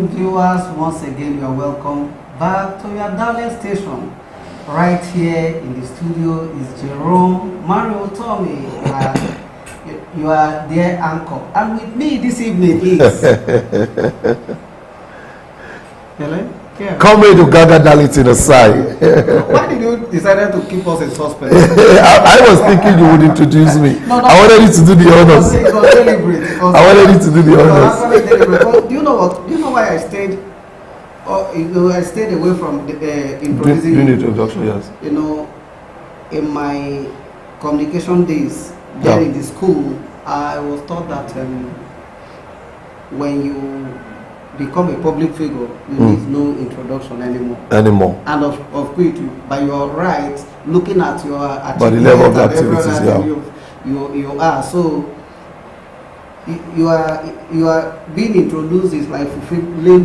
Viewers, once again you are welcome back to your darling station. Right here in the studio is Jerome Mario Tommy. You are their anchor, and with me this evening is Helen. Yeah. Comrade Ugaga Dalit aside. Why did you decide to keep us in suspense? I was thinking you would introduce me. No, I wanted you to do the honors. It was deliberate. I wanted you to do the honors. Well, do you know what? Do you know why I stayed? I stayed away from the improvising. Doing introduction, yes. You know, in my communication days there in the school, I was taught that when you become a public figure, you need no introduction anymore. And of course, by your right, looking at your achievements, by the level of the activities, you are. So you are being introduced is like fulfilling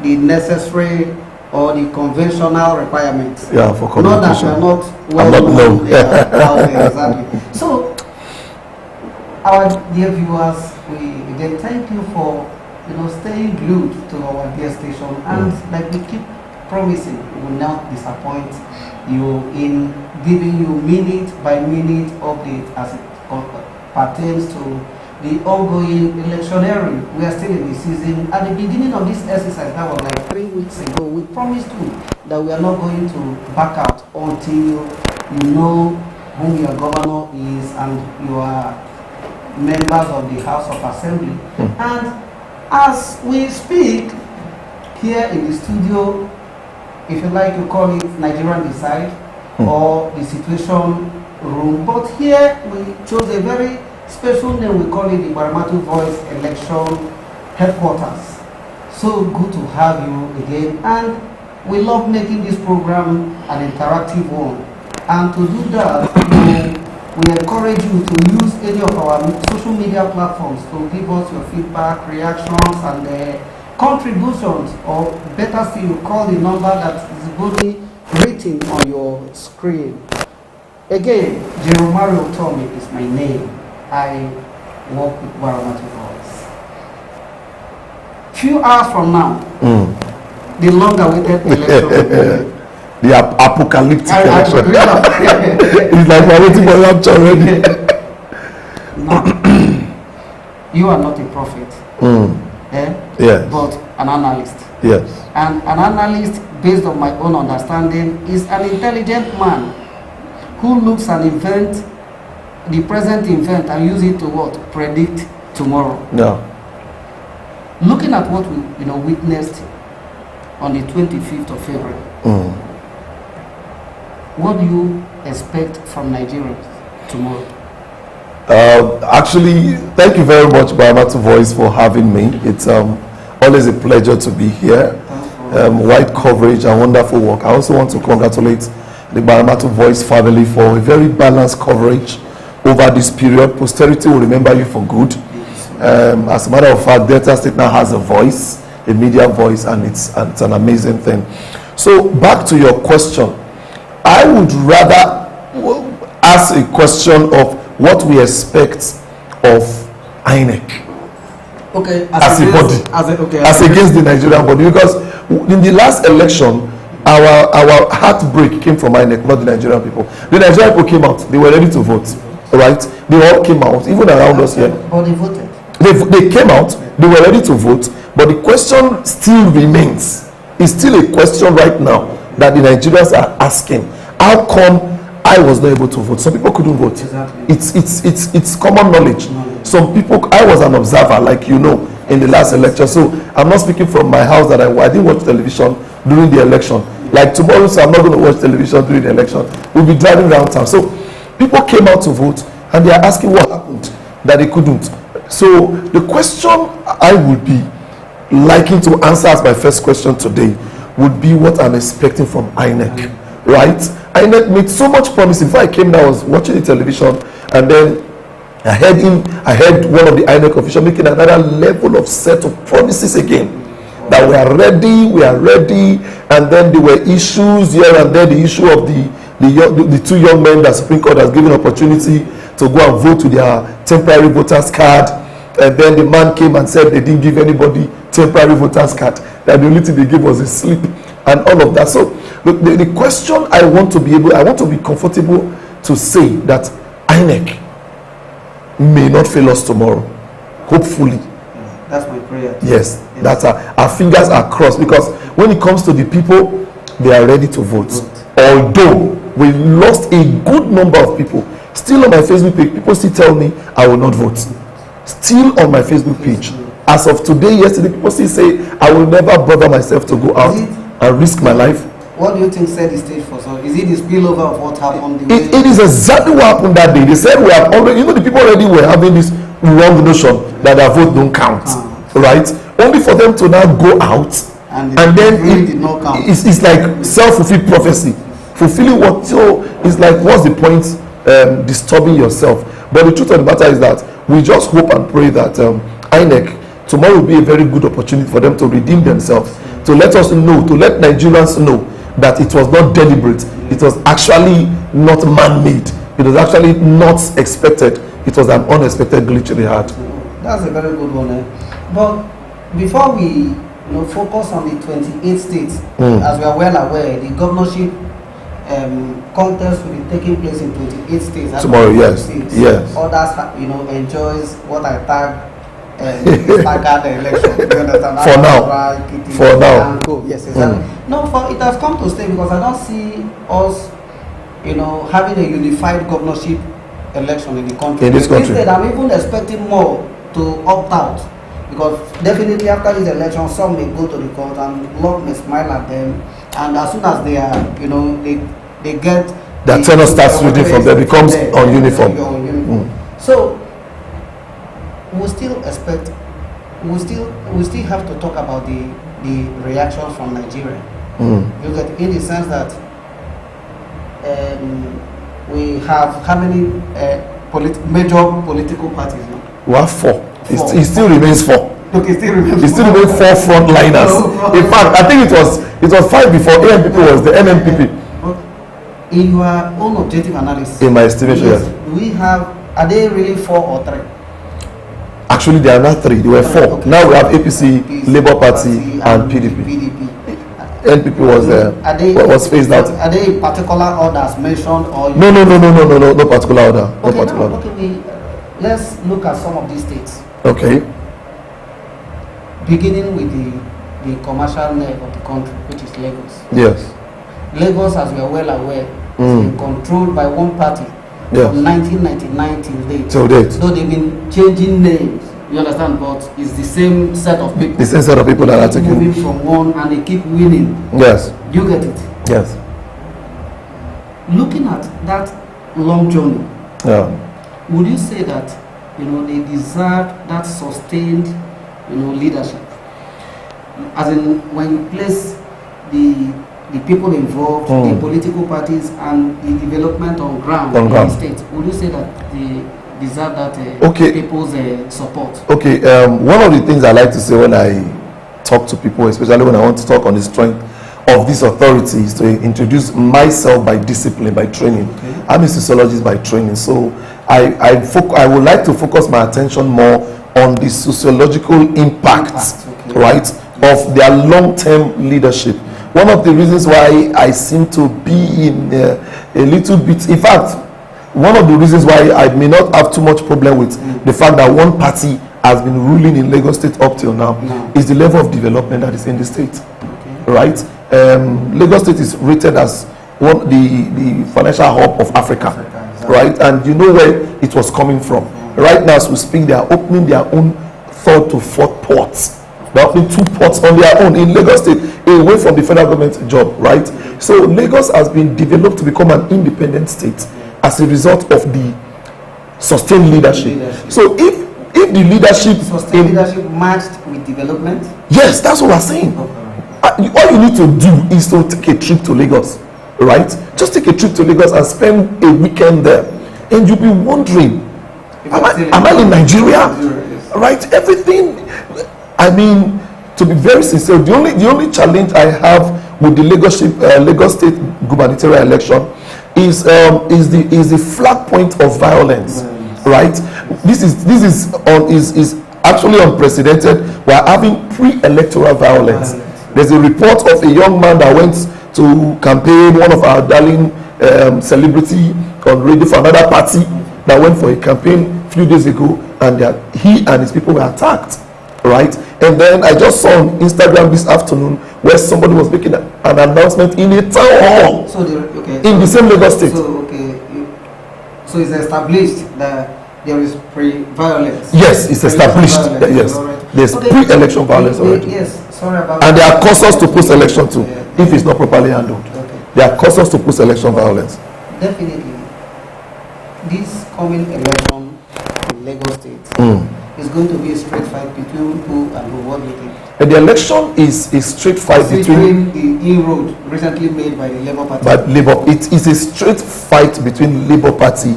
the necessary or the conventional requirements. Yeah, for communication. Not that you are not well known. Exactly. So, our dear viewers, we again thank you for staying glued to our dear station, and like we keep promising, we will not disappoint you in giving you minute by minute update as it pertains to the ongoing electioneering. We are still in the season. At the beginning of this exercise, that was like 3 weeks ago, we promised you that we are not going to back out until you know who your governor is and you are members of the House of Assembly. And as we speak here in the studio, if you like to call it Nigerian Decide or the Situation Room, but here we chose a very special name. We call it the Baramatu Voice Election Headquarters. So good to have you again, and we love making this program an interactive one. And to do that, we encourage you to use any of our social media platforms to give us your feedback, reactions, and contributions, or better still, you call the number that is boldly written on your screen. Again, Jerome Mario Tommy is my name. I work with Baramatu Voice. Few hours from now, the long-awaited election will begin. The apocalyptic election. It's like we're waiting for rapture already. Now, you are not a prophet, yes, but an analyst. Yes. And an analyst, based on my own understanding, is an intelligent man who looks at event, the present event, and use it to what? Predict tomorrow. Yeah. Looking at what we witnessed on the 25th of February. What do you expect from Nigerians tomorrow? Actually, thank you very much, Baramatu Voice, for having me. It's always a pleasure to be here. Wide coverage and wonderful work. I also want to congratulate the Baramatu Voice family for a very balanced coverage over this period. Posterity will remember you for good. As a matter of fact, Delta State now has a voice, a media voice, and it's an amazing thing. So back to your question. I would rather ask a question of what we expect of INEC as a body, as against the Nigerian body, because in the last election, our heartbreak came from INEC, not the Nigerian people. The Nigerian people came out; they were ready to vote, right? They all came out, even around us here. But they voted. They came out; they were ready to vote, but the question still remains. It's still a question right now that the Nigerians are asking. How come I was not able to vote. Some people couldn't vote. Exactly. It's common knowledge. Some people, I was an observer, like you know, in the last election. So I'm not speaking from my house that I didn't watch television during the election. Like tomorrow, so I'm not going to watch television during the election. We'll be driving around town. So people came out to vote and they are asking what happened that they couldn't. So the question I would be liking to answer as my first question today would be what I'm expecting from INEC, right? INEC made so much promise. Before I came there, I was watching the television, and then I heard one of the INEC officials making another level of set of promises again, that we are ready, and then there were issues here and there. The issue of the two young men that Supreme Court has given opportunity to go and vote with their temporary voters card, and then the man came and said they didn't give anybody temporary voters card, that the only thing they gave was a slip and all of that. So the question I want to be comfortable to say that INEC may not fail us tomorrow, hopefully. That's my prayer. Yes. That's our fingers are crossed, because when it comes to the people, they are ready to vote. Although we lost a good number of people, still on my Facebook page, people still tell me I will not vote. Still on my Facebook page, as of today, yesterday, people still say I will never bother myself to go out and risk my life. What do you think set the stage for? So is it the spillover of what happened? It is exactly what happened that day. They said we have already, the people already were having this wrong notion that their vote don't count, right? Only for them to now go out and then it's like self-fulfilled prophecy, fulfilling what. So it's like, what's the point disturbing yourself? But the truth of the matter is that we just hope and pray that INEC tomorrow will be a very good opportunity for them to redeem themselves, to let us know, to let Nigerians know that it was not deliberate, it was actually not man-made, it was actually not expected, it was an unexpected glitch they had. That's a very good one. But before we focus on the 28 states, as we are well aware, the governorship contest will be taking place in 28 states. Tomorrow, yes. Yes. Others, enjoys what I tag staggered election. You understand? For now. For now. Yes, exactly. No, it has come to stay, because I don't see us, having a unified governorship election in the country. In this country. Instead, I'm even expecting more to opt out, because definitely after this election, some may go to the court and Lord may smile at them, and as soon as they are, they get the tenor starts reading from there, becomes on uniform. So we still expect, we still have to talk about the reaction from Nigeria. You get, in the sense that we have how many major political parties now? We have four. It still remains four. Okay, it still remains four frontliners. In fact, I think it was five before ANPP was the NNPP. In your own objective analysis, in my estimation, yes. We have, are they really 4 or 3? Actually, there are not 3. There were 4. Okay. Now we have APC, Labour Party, and PDP. NPP was phased out. Are they in particular orders mentioned, or no particular order. Okay, let's look at some of these states. Okay. Beginning with the commercial neck of the country, which is Lagos. Yes. Lagos, as we are well aware, is been controlled by one party from 1999 till date. Though they've been changing names, you understand, but it's the same set of people. The same set of people that are taking moving from one, and they keep winning. Yes. You get it? Yes. Looking at that long journey, would you say that they deserve that sustained leadership? As in, when you place the people involved, the political parties, and the development on ground in the state, would you say that they deserve that people's support? Okay, one of the things I like to say when I talk to people, especially when I want to talk on the strength of this authority, is to introduce myself by discipline, by training. I'm a sociologist by training, so I would like to focus my attention more on the sociological impact, right, of their long-term leadership. One of the reasons why I seem to be in a little bit, in fact, one of the reasons why I may not have too much problem with the fact that one party has been ruling in Lagos State up till now is the level of development that is in the state, right? Lagos State is rated as the financial hub of Africa, right? And you know where it was coming from. Right now, as we speak, they are opening their own third to fourth ports. They are opening 2 ports on their own in Lagos State, away from the federal government job, right? So Lagos has been developed to become an independent state as a result of the sustained leadership. So if the leadership matched with development, yes, that's what we're saying. All you need to do is to take a trip to Lagos, right? Just take a trip to Lagos and spend a weekend there, and you'll be wondering, am I in Nigeria? Right? Everything. I mean, to be very sincere, the only challenge I have with the Lagos State gubernatorial election is the flag point of violence, right? This is actually unprecedented. We are having pre-electoral violence. There's a report of a young man that went to campaign, one of our darling celebrity on radio for another party, that went for a campaign a few days ago, and he and his people were attacked, right? And then I just saw on Instagram this afternoon where somebody was making an announcement in a town hall in the same Lagos State. So it's established that there is pre-violence. Yes, it's established. Yes, there's pre-election violence already. Yes, sorry about and there are causes to post-election too, if it's not properly handled. There are causes to post-election violence. Definitely, this coming election in Lagos State is going to be a straight fight between who and who. What do you think? And the election is a straight fight between the inroad recently made by the Labour Party. But it is a straight fight between Labour Party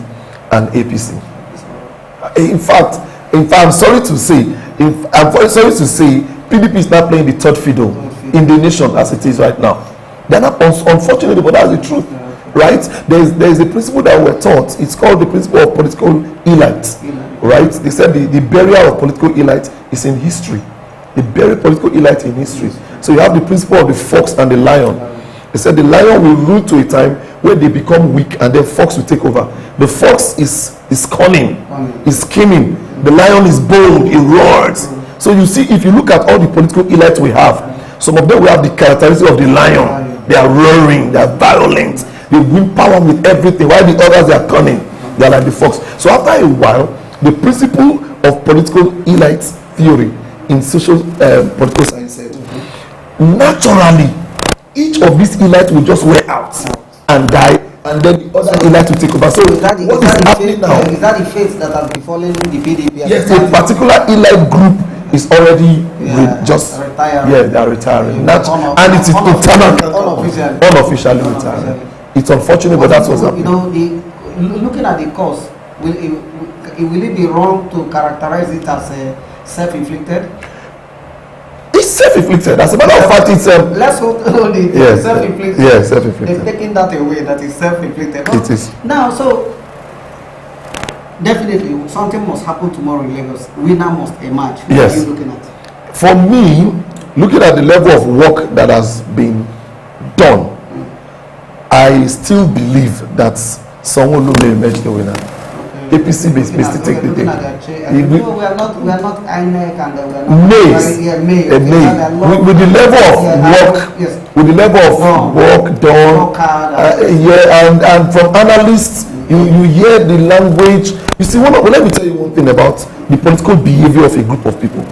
and APC. In fact, I'm sorry to say, PDP is now playing the third fiddle in the nation as it is right now. They're not, unfortunately, but that's the truth, right? There's a principle that we're taught. It's called the principle of political elite, right? They said the burial of political elite is in history. They bury political elite in history. So you have the principle of the fox and the lion. They said the lion will rule to a time where they become weak, and then fox will take over. The fox is cunning, is scheming. The lion is bold, it roars. So you see, if you look at all the political elite we have, some of them will have the characteristic of the lion. They are roaring, they are violent, they win power with everything, while the others, they are cunning, they are like the fox. So after a while, the principle of political elite theory in social political science said, naturally, each of these elites will just wear out and die, and then the other elite will take over. So what is happening now? Is that the fate that has befallen the PDP? Yes, a particular elite group is already retiring. Yeah, they are retiring. And it is unofficially retiring. It's unfortunate, but that's what's happening. Looking at the cause, will it be wrong to characterize it as self-inflicted? It's self-inflicted. As a matter of fact, it's let's hold it. Yes, self-inflicted. Yes, self-inflicted. They've taken that away. That is self-inflicted. It is. Now, so definitely something must happen tomorrow in Lagos. Winner must emerge. What yes. are you looking at? For me, looking at the level of work that has been done, I still believe that someone will emerge the winner. APC basically take the thing. We are not INEC and we are not May. With the level of work, with the level of work done, and from analysts, you hear the language. You see, let me tell you one thing about the political behavior of a group of people.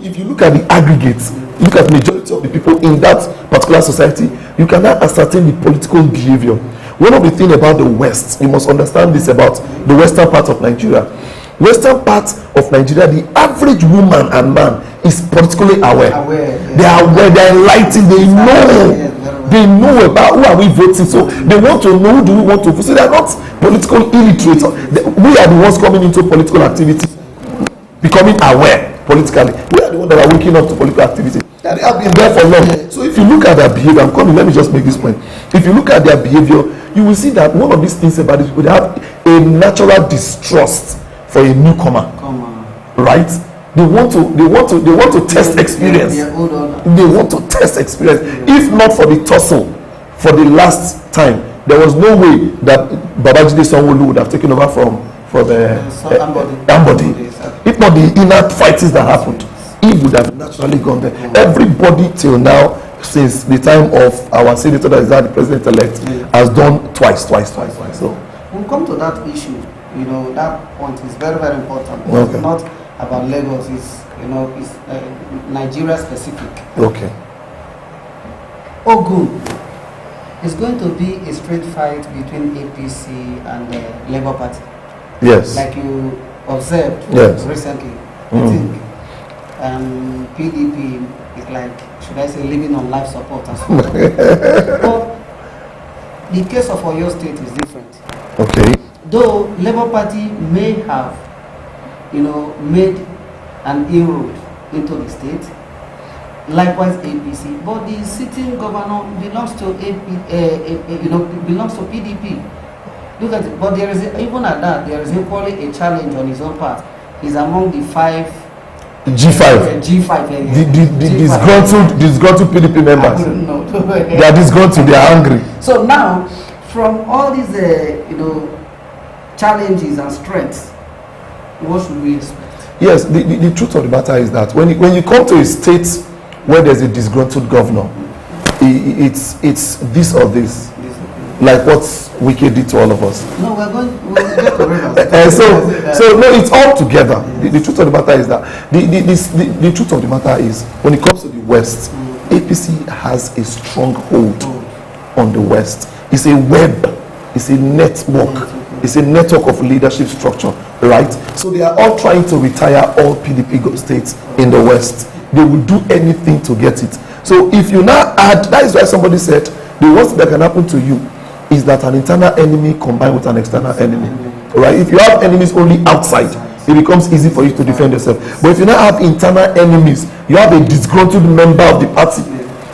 If you look at the aggregates, look at the majority of the people in that particular society, you cannot ascertain the political behavior. One of the things about the West, you must understand this about the western part of Nigeria. Western part of Nigeria, the average woman and man is politically aware. They are aware, they are enlightened, they know about who are we voting. So they want to know, do we want to vote? So they are not political illiterate. We are the ones coming into political activity, becoming aware politically. We are the ones that are waking up to political activity. They have been there for long. So if you look at their behavior, let me just make this point. If you look at their behavior, you will see that one of these things about it, they have a natural distrust for a newcomer. Right? They want to test experience. They want to test experience. If not for the tussle for the last time, there was no way that Babajide Sanwo-Olu would have taken over for the Ambody. If not the inner fightings that happened, he would have naturally gone there. Everybody till now since the time of our senator that is now the president-elect, has done twice. So we'll come to that issue. You know, that point is very, very important. Okay. It's not about Lagos. It's, you know, it's Nigeria specific. okay. Ogun is going to be a straight fight between APC and the Labour Party. Yes. Like you observed recently. I think PDP is like, should I say, living on life support as well. But the case of Oyo State is different. Okay. Though Labour Party may have, you know, made an inroad into the state, likewise APC, but the sitting governor belongs to belongs to PDP. Look at it. But there is even at that, there is equally a challenge on his own part. He's among the five G5. G5. The disgruntled PDP members. They are disgruntled. They are angry. So now, from all these challenges and strengths, what should we expect? Yes, the truth of the matter is that when you come to a state where there's a disgruntled governor, it's this or this, like what Wike did to all of us. No, we'll get to Rivers. So no, it's all together. The truth of the matter is that the truth of the matter is when it comes to the West, APC has a strong hold on the West. It's a web, it's a network. It's a network of leadership structure, right? So they are all trying to retire all PDP states in the West. They will do anything to get it. So if you now add, that is why somebody said, the worst that can happen to you is that an internal enemy combined with an external enemy, right? If you have enemies only outside, it becomes easy for you to defend yourself. But if you now have internal enemies, you have a disgruntled member of the party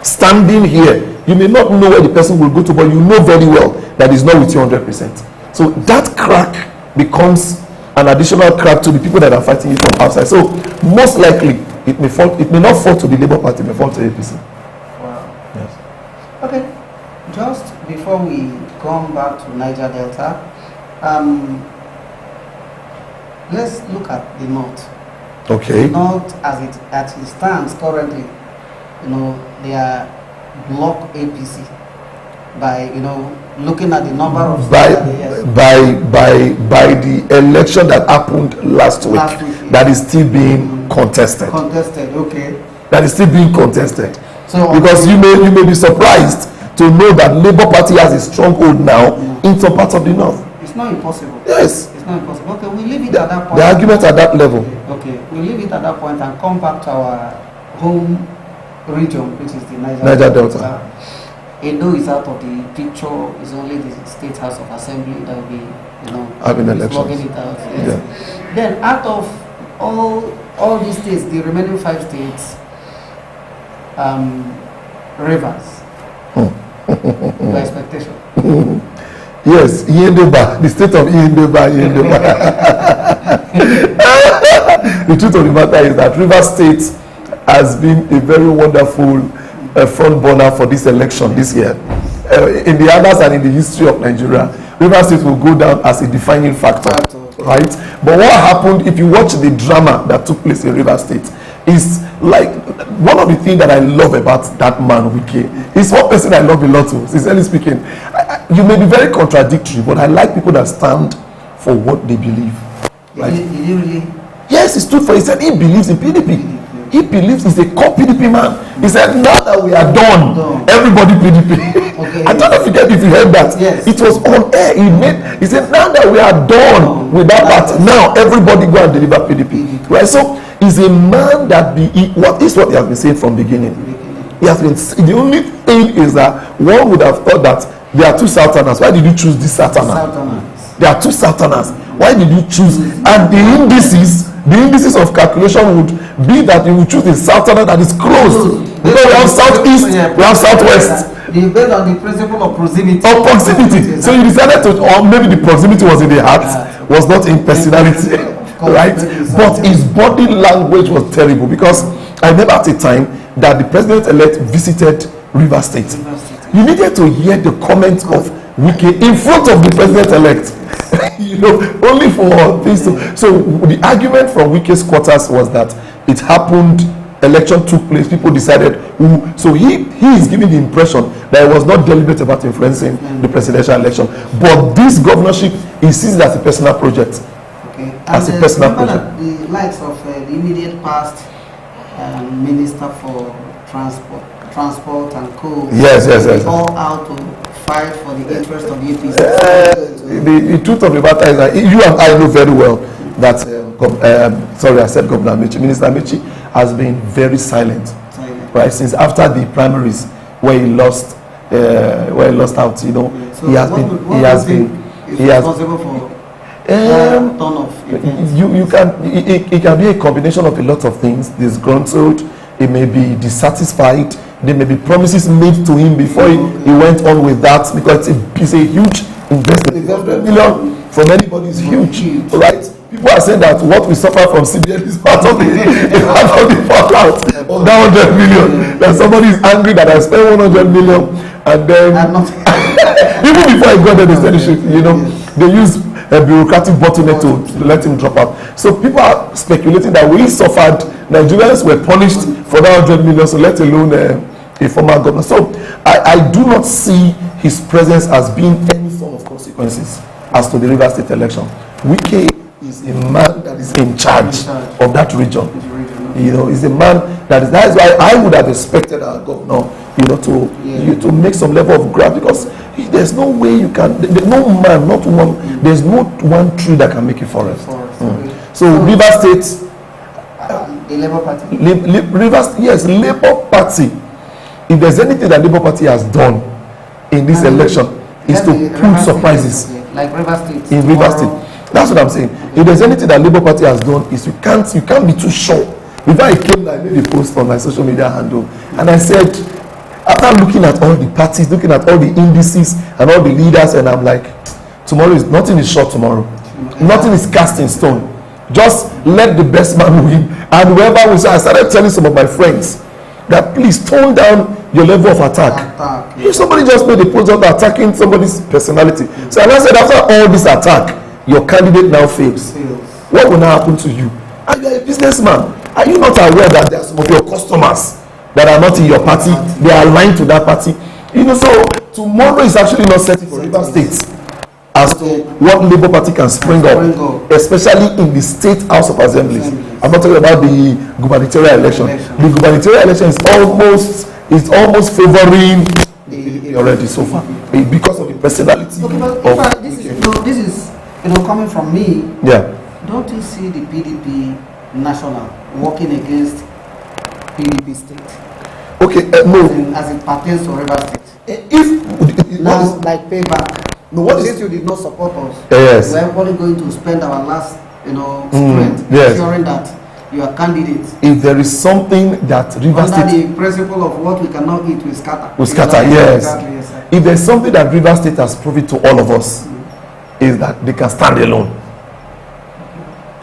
standing here, you may not know where the person will go to, but you know very well that he's not with you 100%. So that crack becomes an additional crack to the people that are fighting it from outside. So most likely, it may not fall to the Labour Party, it may fall to APC. Wow. Yes. Okay. Just before we come back to Niger Delta, let's look at the North. Okay. The North, as it stands currently, they are block APC by looking at the number of by the election that happened last week, that is still being contested. Okay. That is still being contested. So because you may be surprised to know that Labour Party has a stronghold now in some parts of the North. It's not impossible. Yes. It's not impossible. Okay, we leave it at that point. The argument at that level. Okay, we leave it at that point and come back to our home region, which is the Niger Delta. Edo is out of the picture. It's only the State House of Assembly that will be, having elections. It out. Yes. Yeah. Then, out of all these states, the remaining 5 states, Rivers. Your expectation? Yes, Yendeba, the state of Yendeba. The truth of the matter is that Rivers State has been a very wonderful front burner for this election this year. In the annals and in the history of Nigeria, Rivers State will go down as a defining factor, right? But what happened, if you watch the drama that took place in Rivers State, is like one of the things that I love about that man, Wike. He's one person I love a lot too, sincerely speaking. You may be very contradictory, but I like people that stand for what they believe. Right? Did he really? Yes, he stood for it. He said he believes in PDP. He believes he's a core PDP man. He said, now that we are done, everybody PDP. Okay. I don't know if you heard that. Yes. It was on air. He said, now that we are done with that part, now everybody go and deliver PDP. Right? So he's a man that what he has been saying from the beginning. He has been, the only thing is that one would have thought that there are 2 Sultanas. Why did you choose this Sultana? There are 2 Sultanas. Why did you choose? And the indices of calculation would be that you would choose a Sultana that is close. Because we have Southeast, we have Southwest. They based on the principle of proximity. So you decided to, or maybe the proximity was in the heart, was not in personality, right? But his body language was terrible, because I remember at a time that the president-elect visited Rivers State. You needed to hear the comments of Wike in front of the president-elect. Only for things to. So the argument from Wike's quarters was that it happened election took place, people decided who. So he is giving the impression that it was not deliberate about influencing the presidential election. But this governorship, he sees it as a personal project. Okay. As a personal project. The likes of the immediate past Minister for Transport and Co. Yes. All out to fight for the interest of the APC. The truth of the matter is that you and I know very well that sorry, I said Governor Amechi, Minister Amechi has been very silent, right, since after the primaries where he lost out. You know, So he has been responsible for turn off. it can be a combination of a lot of things. Disgruntled, it may be dissatisfied, there may be promises made to him before he went on with that, because it's a huge investment. 100 million from anybody is huge, right? People are saying that what we suffer from CBN is part of the fallout of that 100 million. That somebody is angry that I spent 100 million and then even before I got there, they said they use a bureaucratic bottleneck to let him drop out. So people are speculating that we suffered, Nigerians were punished for that 100 million, so let alone a former governor. So I do not see his presence as being any form of consequences as to the Rivers State election. Wike is a man that is in charge of that region. He's a man that is why I would have expected our governor, to make some level of grab, because there's no way you can, there's no man, not one, there's not one tree that can make a forest. So Rivers State, the Labour Party. Labour Party. If there's anything that Labour Party has done in this election, is to pull surprises. Like Rivers State. In Rivers State. That's what I'm saying. If there's anything that Labour Party has done, is you can't be too sure. Before I came, I made a post on my social media handle, and I said, after looking at all the parties, looking at all the indices and all the leaders, and I'm like, nothing is short tomorrow. Nothing is cast in stone. Just let the best man win. And whoever will say, I started telling some of my friends that please tone down your level of attack. If somebody just made a post out attacking somebody's personality, so and I said, after all this attack, your candidate now fails. What will now happen to you? Are you a businessman? Are you not aware that there are some of your customers that are not in your party? They are aligned to that party. So tomorrow is actually not set for Rivers State as to what Labour Party can spring up, especially in the State House of Assemblies. I'm not talking about the gubernatorial election. The gubernatorial election is almost favoring already so far because of the personality. Okay, but this is coming from me. Yeah. Don't you see the PDP national working against PDP state? Okay, no. As it pertains to Rivers State. If now, like payback. No, what since you did not support us, yes, we are only going to spend our last, strength ensuring that you are candidates. If there is something that Rivers State, under the principle of what we cannot eat, we scatter. We scatter, yes. Exactly, yes, sir. If there's something that Rivers State has proven to all of us, is that they can stand alone.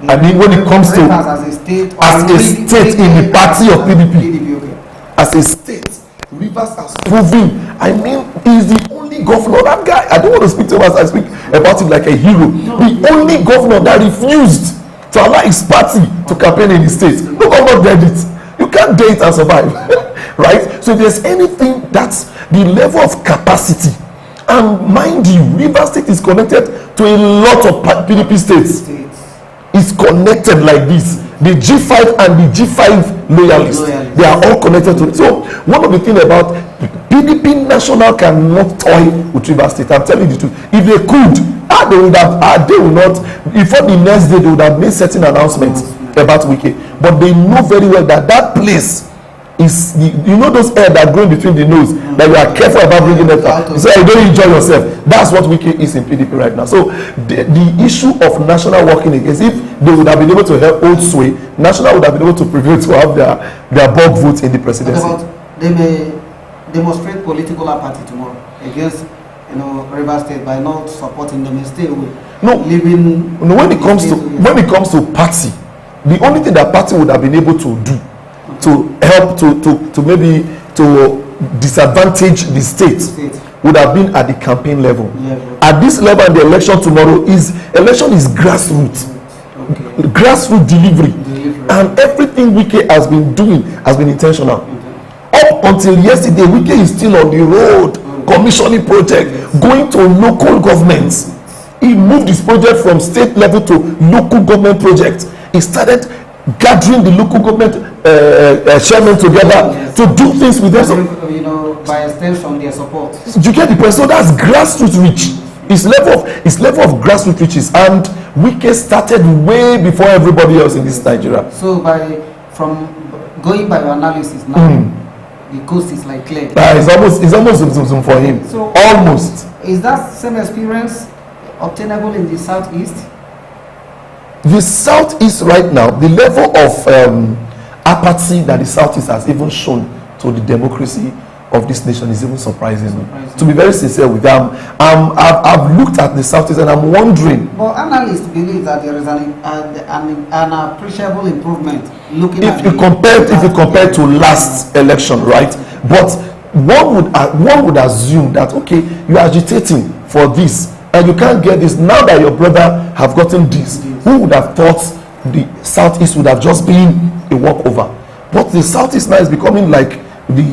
I mean, when it comes to as a state in the party of PDP, okay. As a state, Rivers has proven. I mean, he's the only governor. That guy, I don't want to speak to him as I speak about him like a hero. The only governor that refused to allow his party to campaign in the state. No governor did it. You can't dare it and survive, right? So if there's anything, that's the level of capacity. And mind you, Rivers State is connected to a lot of PDP states. It's connected like this. The G5 and the G5 loyalists, they are all connected to it. So one of the things about PDP national cannot toy with Rivers State. I'm telling you the truth. If they could, they will not. Before the next day, they would have made certain announcements about Wike. But they know very well that place is those air that go in between the nose, that you are careful about bringing them out. So you don't enjoy yourself. That's what Wike is in PDP right now. So the issue of national working against, if they would have been able to help hold sway, national would have been able to prevail to have their bulk votes in the presidency. They may demonstrate political apathy tomorrow against Rivers State by not supporting them and stay away. When it comes to party, the only thing that party would have been able to do to help to maybe to disadvantage the state would have been at the campaign level. At this level, the election tomorrow is grassroots. Grassroots delivery. And everything Wike has been doing has been intentional. Up until yesterday, Wike is still on the road, commissioning project, going to local governments. He moved his project from state level to local government projects. He started gathering the local government chairmen together to do things with them. So, you know, by extension, their support. You get the point? So that's grassroots reach. His level of grassroots reaches, and Wike started way before everybody else in this Nigeria. So from going by your analysis now, the coast is like clear. It's almost zoom for him. So almost. Is that same experience obtainable in the southeast? The southeast right now, the level of apathy that the southeast has even shown to the democracy of this nation is even surprising. To be very sincere with them, I've looked at the southeast and I'm wondering. But analysts believe that there is an appreciable improvement. If you compare to last election, right? But one would assume that okay, you are agitating for this and you can't get this now that your brother have gotten this. Who would have thought the southeast would have just been a walkover? But the southeast now is becoming like the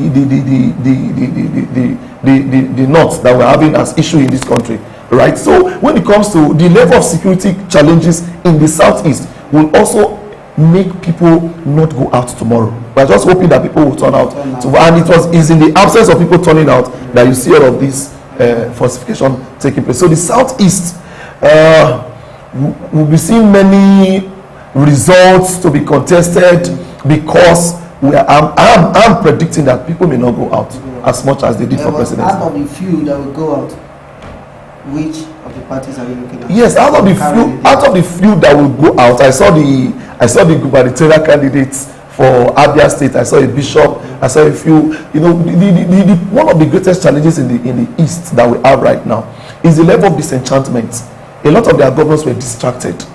north that we're having as issue in this country, right? So when it comes to the level of security challenges in the southeast, will also make people not go out tomorrow. We're just hoping that people will turn out. And is in the absence of people turning out that you see all of this falsification taking place. So the southeast will be seeing many results to be contested because I'm predicting that people may not go out as much as they did for presidency. Out of the few that will go out, which of the parties are you looking at? Yes, out of the few that will go out, I saw the gubernatorial candidates for Abia State. I saw a bishop. I saw a few. You know, one of the greatest challenges in the east that we have right now is the level of disenchantment. A lot of their governors were distracted,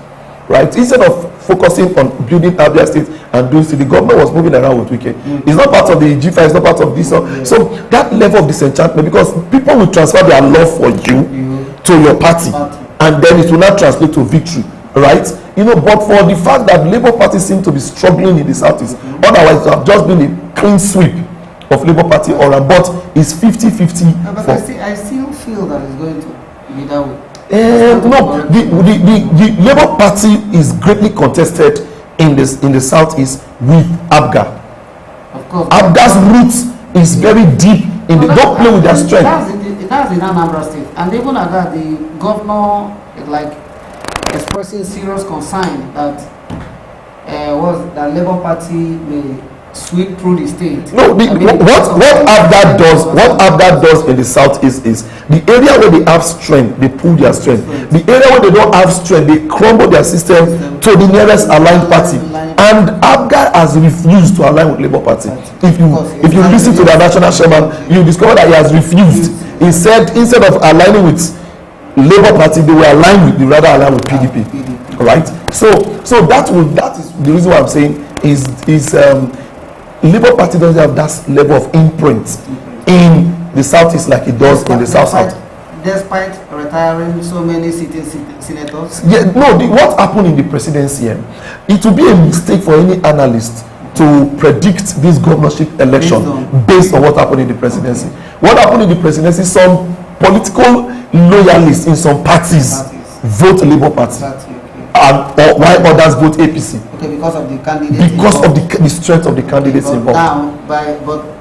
right? Instead of focusing on building Abia State and doing so, the government was moving around with Wike. It's not part of the G5, it's not part of this. So that level of disenchantment, because people will transfer their love for you to your party, and then it will not translate to victory, right? You know, but for the fact that Labour Party seem to be struggling in the southeast, otherwise it would have just been a clean sweep of Labour Party all around, but it's 50-50. No, but I still feel that it's going to be that way. No, the Labour Party is greatly contested in the southeast with ABGA. Of course. ABGA's roots is very deep in the. Don't play with their strength. That's in Anambra State, and even at that, the governor is like expressing serious concern that the Labour Party may sweep through the state. No, what ABGA does in the southeast is the area where they have strength, they pull their strength. The area where they don't have strength, they crumble their system to the nearest aligned party. And ABGA has refused to align with Labour Party. If you listen to the national chairman, you discover that he has refused. He said instead of aligning with Labour Party, they will align with PDP. Right? So that is the reason why I'm saying is Labour Party doesn't have that level of imprint in the southeast like it does in the south. Despite retiring so many sitting senators. Yeah, no. What happened in the presidency? It will be a mistake for any analyst to predict this governorship election based on what happened in the presidency. What happened in the presidency? Some political loyalists in some parties vote Labour Party, or while others vote APC. Okay, because of the candidates. Because of the strength of the candidates involved.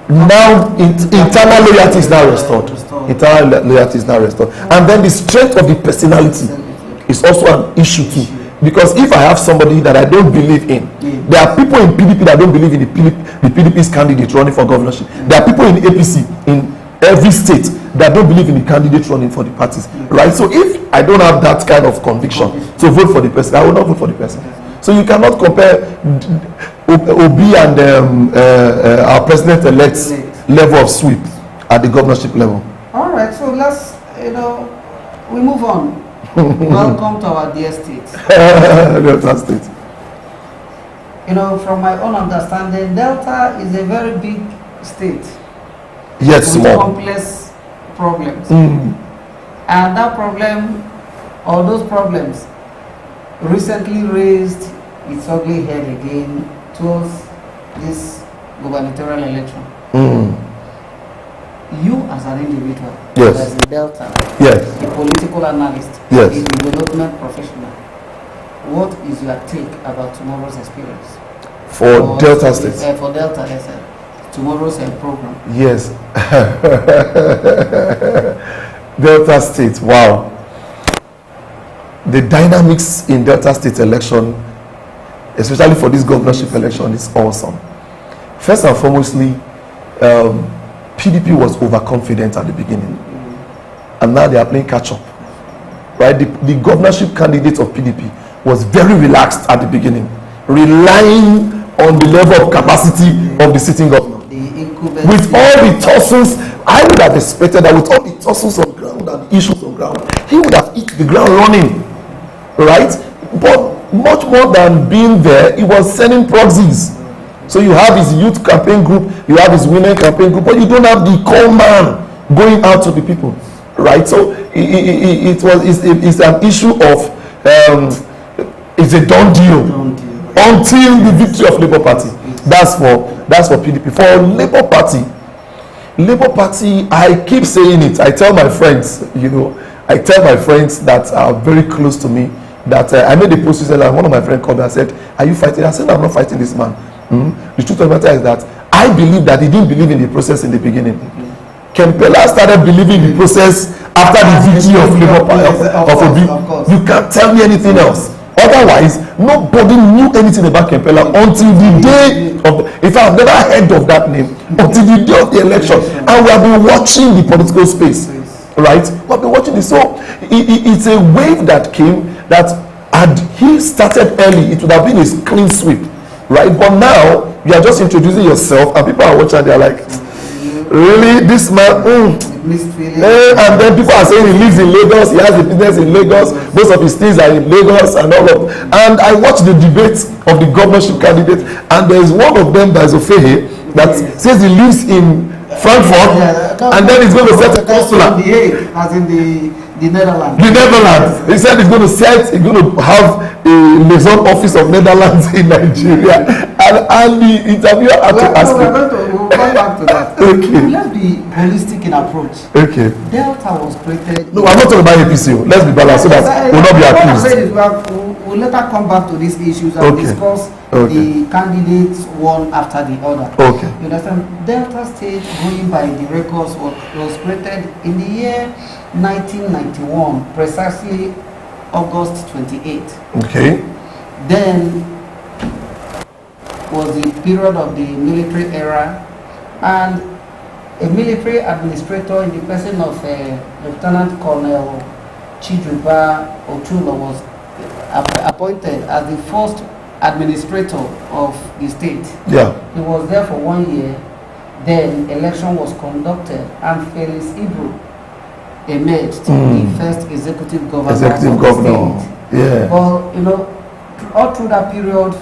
Now, internal loyalty is now restored. Internal loyalty is now restored, and then the strength of the personality is also an issue too. Because if I have somebody that I don't believe in, there are people in PDP that don't believe in the PDP's candidate running for governorship. There are people in APC in every state that don't believe in the candidate running for the parties, right? So if I don't have that kind of conviction to vote for the person, I will not vote for the person. So you cannot compare Obi and our president-elect's level of sweep at the governorship level. All right, so let's, we move on. Welcome to our dear state. Delta State. From my own understanding, Delta is a very big state. Yes, small. Complex problems. And that problem, or those problems, recently raised its ugly head again towards this gubernatorial election. You as an individual, Yes. as a Delta, Yes. a political analyst, Yes. a development professional, what is your take about tomorrow's experience? For Delta State. For Delta, yes, sir. Tomorrow's program. Yes. Delta State, wow. The dynamics in Delta State election, especially for this governorship election, is awesome. First and foremostly, PDP was overconfident at the beginning, and now they are playing catch up. Right? The governorship candidate of PDP was very relaxed at the beginning, relying on the level of capacity of the sitting governor. With all the tussles, I would have expected that with all the tussles on ground and issues on ground, he would have hit the ground running, right? But much more than being there, he was sending proxies. So you have his youth campaign group, you have his women campaign group, but you don't have the call man going out to the people, right? So it's an issue of it's a done deal until the victory of Labour Party. That's for PDP. For Labour Party, I keep saying it. I tell my friends, that are very close to me, that I made a post recently, and one of my friends called me and said, "Are you fighting?" I said, "I'm not fighting this man." The truth of the matter is that I believe that he didn't believe in the process in the beginning. Kempela started believing in the process after the victory of Labour Party of Obi. You can't tell me anything else. Otherwise, nobody knew anything about Kempela until the day of. In fact, I've never heard of that name until the day of the election, and we have been watching the political space, right? We have been watching this. So it's a wave that came that had he started early, it would have been a clean sweep, right? But now you are just introducing yourself, and people are watching, and they are like, really, this man? And then people are saying he lives in Lagos, he has a business in Lagos, most of his things are in Lagos and all of. And I watched the debate of the governorship candidate, and there is one of them that is Ofehe that says he lives in Frankfurt, and then he's going to set a consular. As in the Netherlands. The Netherlands. He said he's going to have a liaison office of Netherlands in Nigeria, and the interviewer had to ask him. We'll come back to that. Okay. Let's be holistic in approach. Okay. Delta was created. No, I'm not talking about APC. Let's be balanced so that we'll not be accused. We'll later come back to these issues and discuss the candidates one after the other. Okay. You understand? Delta State, going by the records, was created in the year 1991, precisely August 28. Okay. Then was the period of the military era, and a military administrator in the person of Lieutenant Colonel Chijuba Ochulo was appointed as the first administrator of the state. Yeah. He was there for 1 year. Then election was conducted, and Felix Ibru emerged the first executive governor of the state. Yeah. Well, all through that period,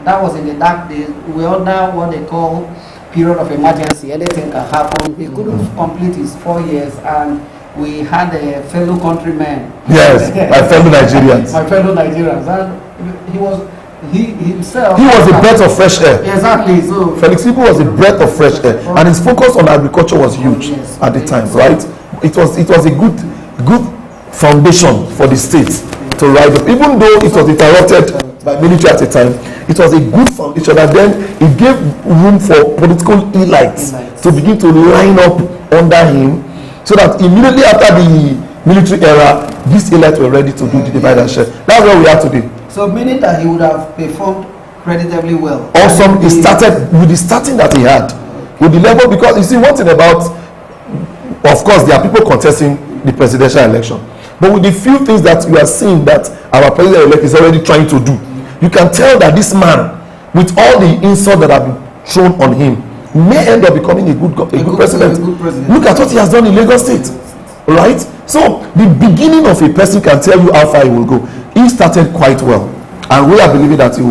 that was in the dark days. We are now what they call period of emergency. Anything can happen. He couldn't complete his 4 years, and we had a fellow countryman. Yes, my fellow Nigerians. My fellow Nigerians, and he himself. He was a breath of fresh air. Exactly. So Felix Ibu was a breath of fresh air, and his focus on agriculture was huge at the time, right? It was a good foundation for the state to rise up, even though it was interrupted by military at the time. It was a good foundation, and then it gave room for political elites to begin to line up under him, so that immediately after the military era, these elites were ready to do the divide and share. That's where we are today. So meaning that he would have performed creditably well. Awesome. He started with the starting that he had, with the level, because you see one thing about, of course, there are people contesting the presidential election, but with the few things that you are seeing that our president-elect is already trying to do, you can tell that this man, with all the insults that have been thrown on him, may end up becoming a good president. Look at what he has done in Lagos State, right? So the beginning of a person can tell you how far he will go. He started quite well, and we are believing that he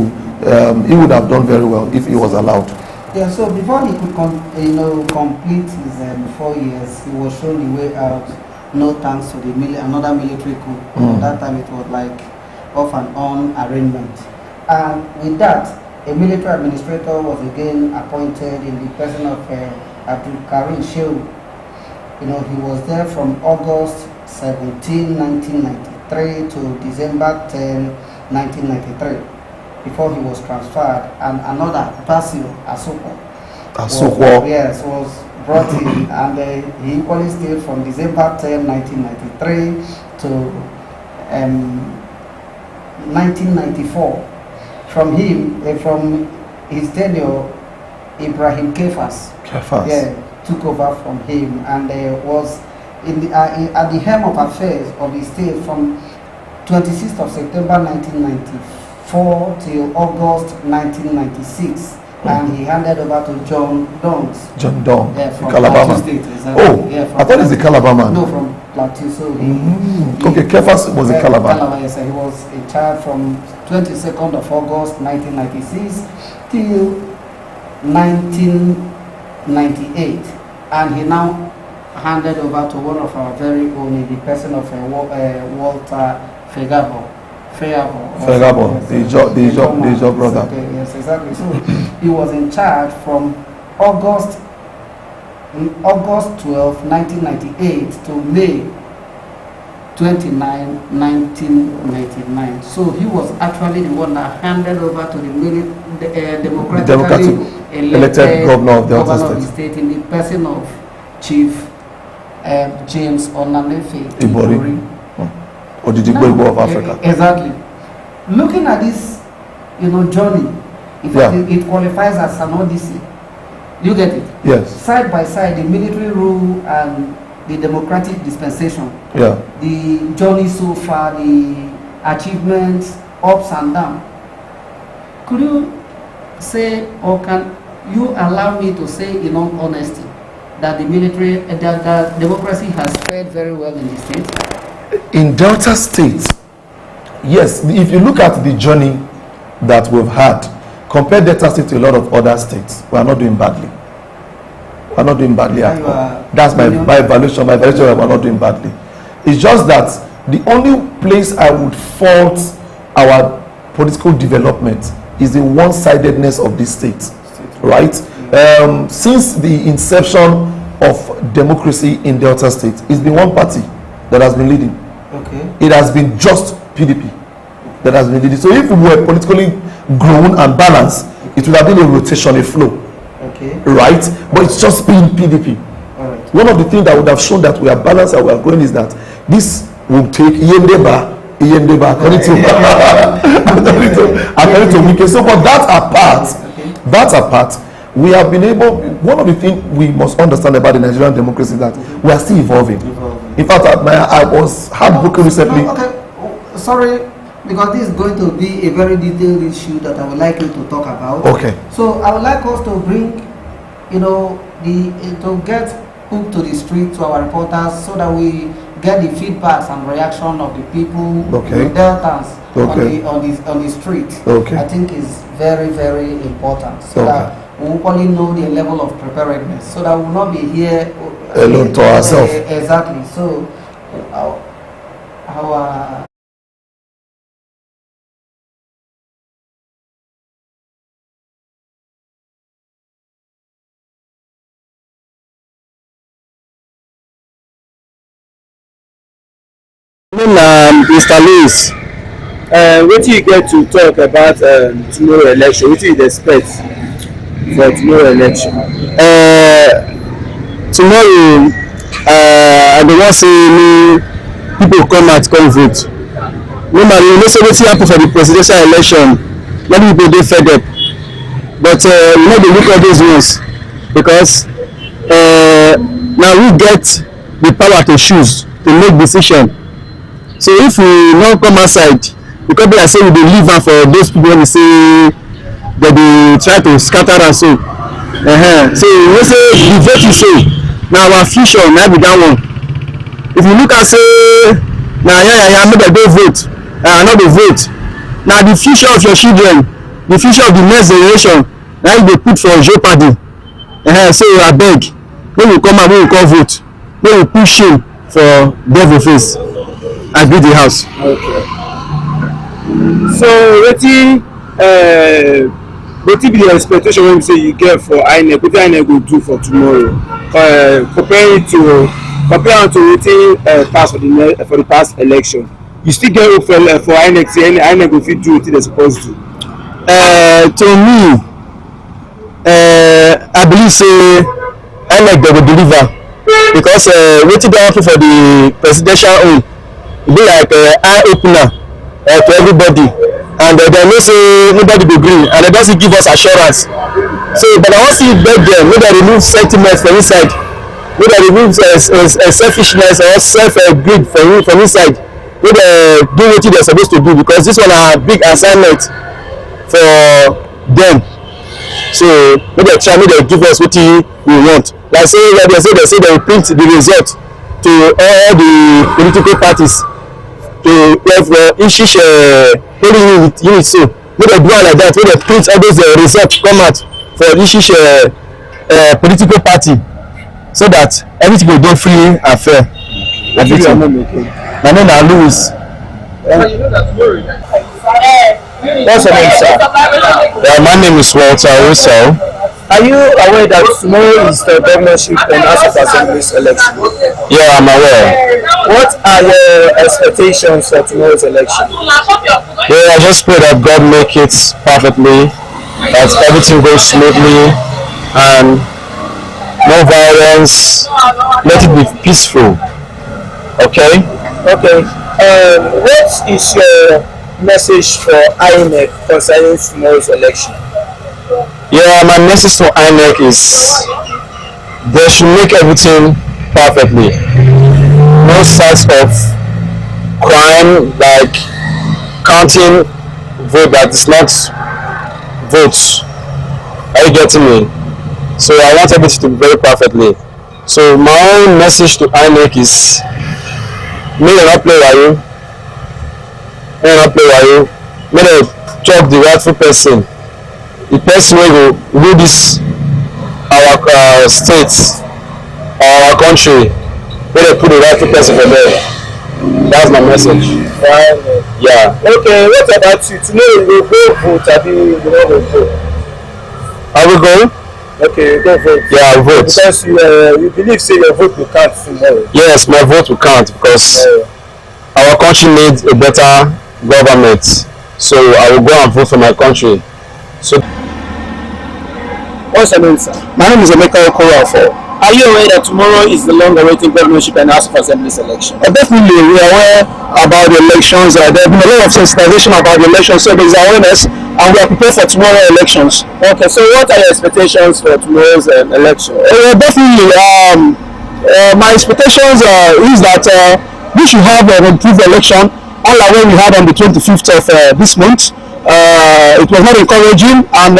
would have done very well if he was allowed. Yeah. So before he could complete his 4 years, he was shown the way out. No thanks to another military coup. At that time, it was like off and on arrangement. And with that, a military administrator was again appointed in the person of Abdul Karim Shehu. He was there from August 17, 1993 to December 10, 1993, before he was transferred, and another, Basil Asoko, was brought in, and he equally stayed from December 10, 1993 to 1994. From his tenure, Ibrahim Kefas took over from him, and was at the helm of affairs of the state from 26th of September 1994 till August 1996. And he handed over to John Dongs. John Dong, from Calabar. State, exactly. Oh, I thought he's a Calabar man. No, from Plateau. So okay, Kefas was a Calabar. Yes, he was in charge from 22nd of August 1996 till 1998, and he now handed over to one of our very own, in the person of Walter Fegabo, the job brother. Okay, yes, exactly. So he was in charge from August 12, 1998 to May 29, 1999. So he was actually the one that handed over to the democratically elected governor of the state in the person of Chief James Onanefe Ibori. Odigbo of Africa. Exactly. Looking at this, journey, it qualifies as an odyssey. You get it? Yes. Side by side, the military rule and the democratic dispensation. Yeah. The journey so far, the achievements, ups and downs. Could you say, or can you allow me to say in all honesty, that the democracy has fared very well in the state? In Delta State, yes, if you look at the journey that we've had, compare Delta State to a lot of other states, we are not doing badly. We are not doing badly at all. That's my evaluation. My evaluation, we are not doing badly. It's just that the only place I would fault our political development is the one-sidedness of this state, right? Since the inception of democracy in Delta State, it's been one party that has been leading. Okay. It has been just PDP that has been leading. So if we were politically grown and balanced, it would have been a rotation, a flow. Okay. Right? But it's just been PDP. All right. One of the things that would have shown that we are balanced and we are growing is that this will take Iyendeba, according to Wike. So for that apart, we have been able, one of the things we must understand about the Nigerian democracy is that we are still evolving. In fact, I was heartbroken recently. Okay, sorry, because this is going to be a very detailed issue that I would like you to talk about. Okay. So I would like us to bring, to get hooked to the street to our reporters so that we get the feedbacks and reaction of the people, okay, the Deltans on the street. Okay. I think is very, very important so that we will only know the level of preparedness, so that we will not be here alone to ourselves. Exactly. So our Mr. Lewis, what do you get to talk about tomorrow election? What do you expect for tomorrow election? Tomorrow, I don't want to see people come vote. Normally, you know, say wetin happen for the presidential election, many people dey fed up. But we no dey look at those ones because now we get the power to choose, to make decision. So if we no come outside, we come be like say we dey leave am for those people wey dey say they dey try to scatter am so. So we know say the vote is so. Na our future na be that one. If you look at say na make dem go vote, no dey vote. Na the future of your children, the future of the next generation, na you dey put for jeopardy. So abeg, make we come out, make we come vote, make we put shame for devil face. I build the house. Okay. So wetin wetin be the expectation wey be say you get for INEC, wetin INEC go do for tomorrow, compare am to wetin pass for the past election? You still get hope for INEC say INEC go fit do wetin dem suppose do? To me, I believe say INEC dem go deliver, because wetin dey happen for the presidential own e be like eye opener to everybody, and dem know say nobody go gree, and dem don still give us assurance. So but I wan still beg dem make dem remove sentiment from inside, make dem remove selfishness or self greed from inside, make dem do wetin dem suppose to do, because this one na big assignment for dem. So make dem try, make dem give us wetin we want. Like say dem say dem print the result to all the political parties, to each polling unit. So make dem do am like that, make dem print all those results come out for each political party, so that everything go dey free and fair. My name na Louis. What's your name, sir? My name is Walter Russell. Are you aware that tomorrow is the governorship and House of Assembly's election? Yeah, I'm aware. What are your expectations for tomorrow's election? Yeah, I just pray that God make it perfectly, that everything goes smoothly, and no violence. Let it be peaceful. Okay? Okay. What is your message for INEC concerning tomorrow's election? Yeah, my message to INEC is they should make everything perfectly. No signs of crime, like counting vote that is not votes. Are you getting me? So I want everything to be very perfectly. So my own message to INEC is, may they not play wayo, may they not play wayo, may they chop the rightful person. The person wey go rule this our state or our country, wey dey put the rightful person for there. That's my message. Yeah. Okay, what about you? Tomorrow you go vote, abi you no go vote? I will go. Okay, you go vote. Yeah, I will vote. Because you believe say your vote will count tomorrow. Yes, my vote will count, because our country needs a better government. So I will go and vote for my country. So. What's your name, sir? My name is Emeka Okorafor. Are you aware that tomorrow is the long-awaited governorship and House of Assembly's election? Definitely, we are aware about the elections. There have been a lot of sensitization about the elections, so there is awareness, and we are prepared for tomorrow's elections. Okay, so what are your expectations for tomorrow's election? Definitely, my expectations is that we should have an improved election, unlike what we had on the 25th of this month. It was not encouraging, and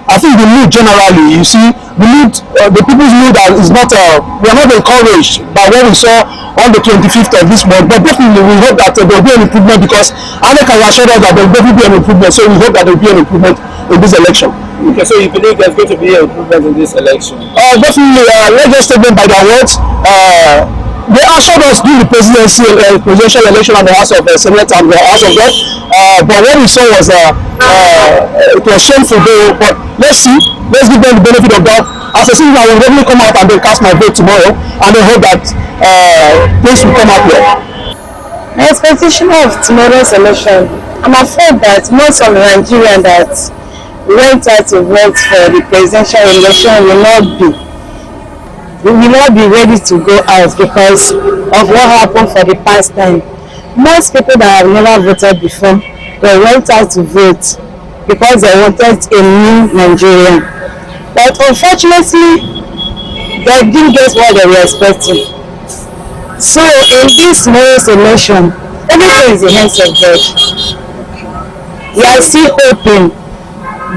I think the mood generally, you see, the people's mood is not, we are not encouraged by what we saw on the 25th of this month, but definitely we hope that there will be an improvement, because INEC has assured us that there will definitely be an improvement, so we hope that there will be an improvement in this election. Okay, so you believe there's going to be an improvement in this election? Definitely, let's just take them by their words. They assured us during the presidential election and the House of Senate and the House of Rep, but what we saw was it was shameful, but let's see, let's give them the benefit of doubt. As a citizen, I will definitely come out and then cast my vote tomorrow, and I hope that things will come out well. My expectation of tomorrow's election, I'm afraid that most of the Nigerians that went out to vote for the presidential election will not be ready to go out because of what happened for the past time. Most people that have never voted before, they went out to vote because they wanted a new Nigeria. But unfortunately, they didn't get what they were expecting. So in this tomorrow's election, everything is in the hands of God. We are still hoping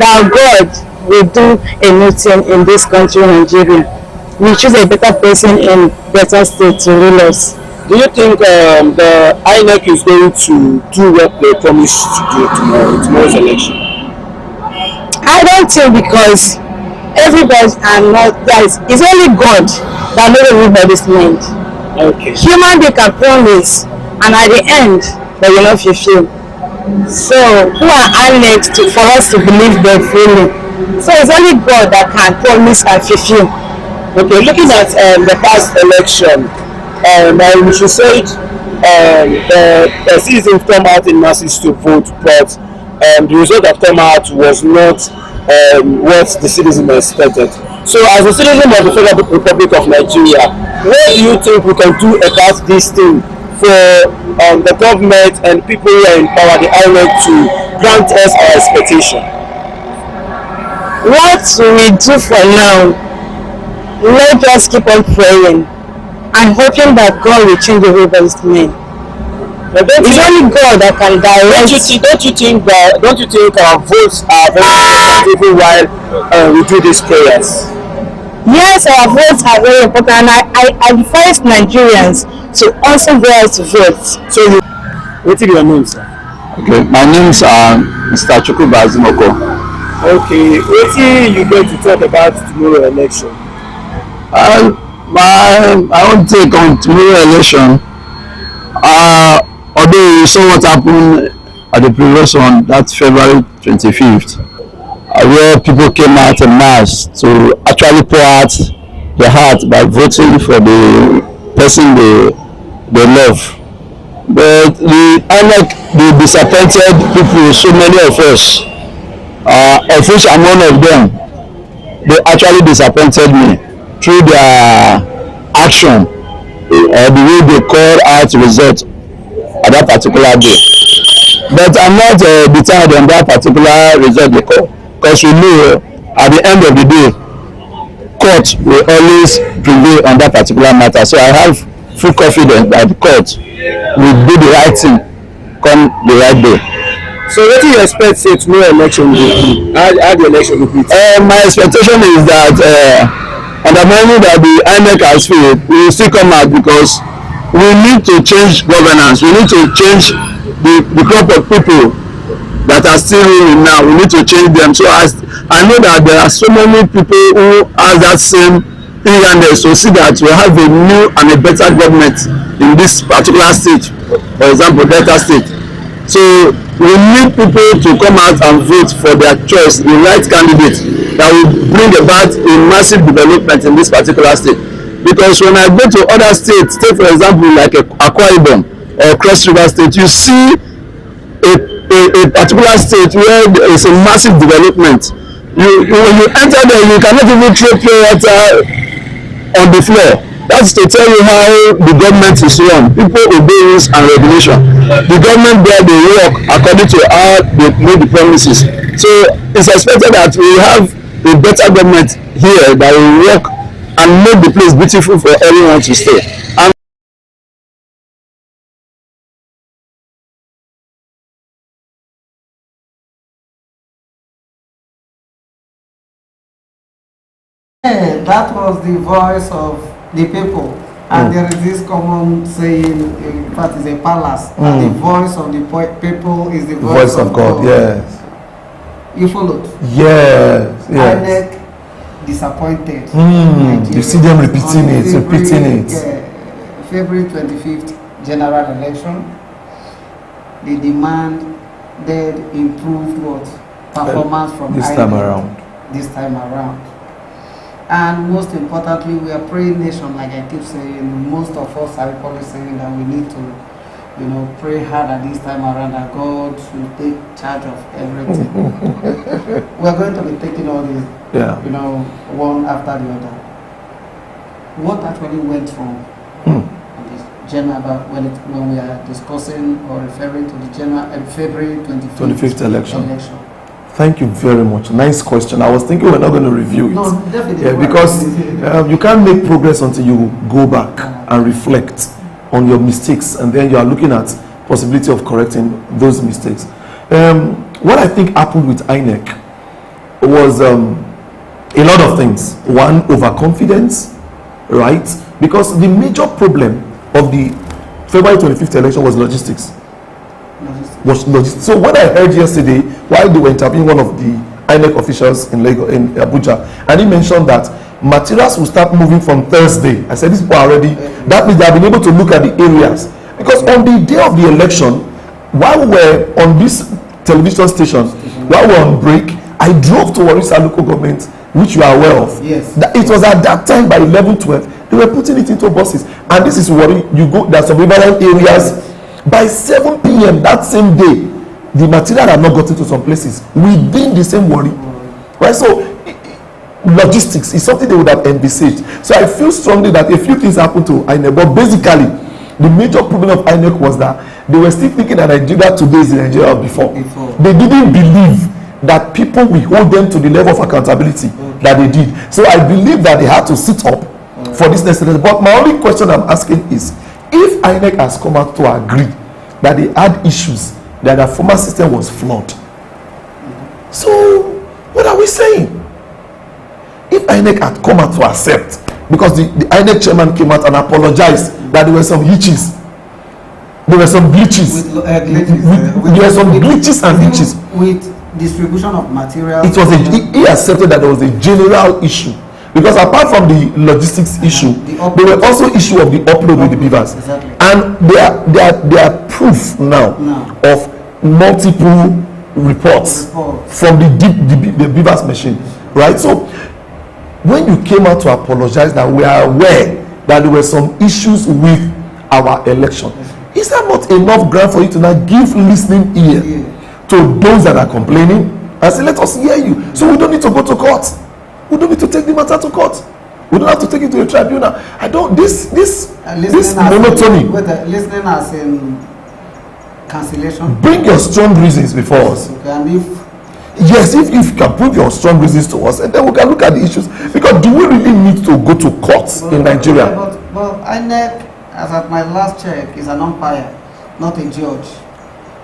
that God will do a new thing in this country, Nigeria. We choose a better person in better state to rule us. Do you think the INEC is going to do what they promised to do tomorrow's election? I don't think, because everybody are not, guys, it's only God that knows everybody's mind. Okay. Human being can promise, and at the end, they will not fulfill. So who are INEC for us to believe them fully? So it's only God that can promise and fulfill. Okay, looking at the past election, we should say the citizens come out in masses to vote, but the result that came out was not what the citizens expected. So, as a citizen of the Federal Republic of Nigeria, what do you think we can do about this thing for the government and people who are in power, the INEC, to grant us our expectation? What we do for now, let's just keep on praying and hoping that God will change everybody's mind. It's only God that can direct. Don't you think our votes are very important even while we do these prayers? Yes, our votes are very important, and I advise Nigerians to also go out to vote. So, what is your name, sir? Okay, my name is Mr. Chukwuba Azimoko. Okay, what you going to talk about tomorrow election? My own take on tomorrow election, although you saw what happened at the previous one, that February 25th, where people came out en masse to actually pour out their heart by voting for the person they love. But unlike the disappointed people, so many of us, of which I'm one of them, they actually disappointed me through their action, the way they call out results at that particular day. But I'm not deterred on that particular result they call, because we know at the end of the day, court will always prevail on that particular matter. So I have full confidence that the court will do the right thing come the right day. So what do you expect say tomorrow election will be? How the election will be? My expectation is that understanding that the INEC has failed, we will still come out, because we need to change governance. We need to change the crop of people that are still ruling now. We need to change them. So as I know that there are so many people who have that same eagerness to see that we have a new and a better government in this particular state, for example, Delta State. So we need people to come out and vote for their choice, the right candidate that will bring about a massive development in this particular state. Because when I go to other states, take for example like Akwa Ibom or Cross River State, you see a particular state where there is a massive development. When you enter there, you cannot even throw pure water on the floor. That's to tell you how the government is run. People obey rules and regulation. The government there, they work according to how they make the promises. So it's expected that we have a better government here that will work and make the place beautiful for everyone to stay. And that was the voice of the people. And there is this common saying, in fact, it's a palace, that the voice of the people is the voice of God. Yes. You followed? Yes. Yes. INEC disappointed. You see them repeating it. February 25th general election, they demanded improved what? Performance from this INEC this time around. And most importantly, we are praying nation, like I keep saying. Most of us are probably saying that we need to, pray hard at this time around, that God should take charge of everything. We are going to be taking all these, one after the other. What actually went wrong on this general, when we are discussing or referring to the general February 25th election? Thank you very much. Nice question. I was thinking we're not going to review it. No, definitely. Yeah, because you can't make progress until you go back and reflect on your mistakes, and then you are looking at possibility of correcting those mistakes. What I think happened with INEC was a lot of things. One, overconfidence, right? Because the major problem of the February 25th election was logistics. So what I heard yesterday while they were interviewing one of the INEC officials in Abuja, and he mentioned that materials will start moving from Thursday. I said, these people are already, that means they have been able to look at the areas, because on the day of the election, while we're on this television station, while we're on break, I drove to Orisa local government, which you are aware of. Yes. It was at that time by 11-12, they were putting it into buses. And this is worry. You go, there's some riverine areas. By 7 p.m. that same day, the material had not gotten to some places within the same worry. Right? So logistics is something they would have envisaged. So I feel strongly that a few things happened to INEC, but basically the major problem of INEC was that they were still thinking that Nigeria today is the Nigeria of before. They didn't believe that people will hold them to the level of accountability that they did. So I believe that they had to sit up for this necessary. But my only question I'm asking is, if INEC has come out to agree that they had issues, that the former system was flawed, so what are we saying? If INEC had come out to accept, because the INEC chairman came out and apologized that there were some hitches, there were some glitches, there were some glitches and hitches with distribution of materials. It was he accepted that there was a general issue, because apart from the logistics issue, there were also issue of the upload with the beavers. Exactly. And there are proof now of multiple reports from the beavers machine, right? So when you came out to apologize that we are aware that there were some issues with our election, is that not enough ground for you to now give listening ear to those that are complaining and say, let us hear you, so we don't need to go to court, we don't need to take the matter to court, we don't have to take it to a tribunal? I don't, this monotony. Listening as in cancellation. Bring your strong reasons before us. And if you can prove your strong reasons to us, and then we can look at the issues. Because do we really need to go to courts in Nigeria? But INEC, as at my last check, is an umpire, not a judge.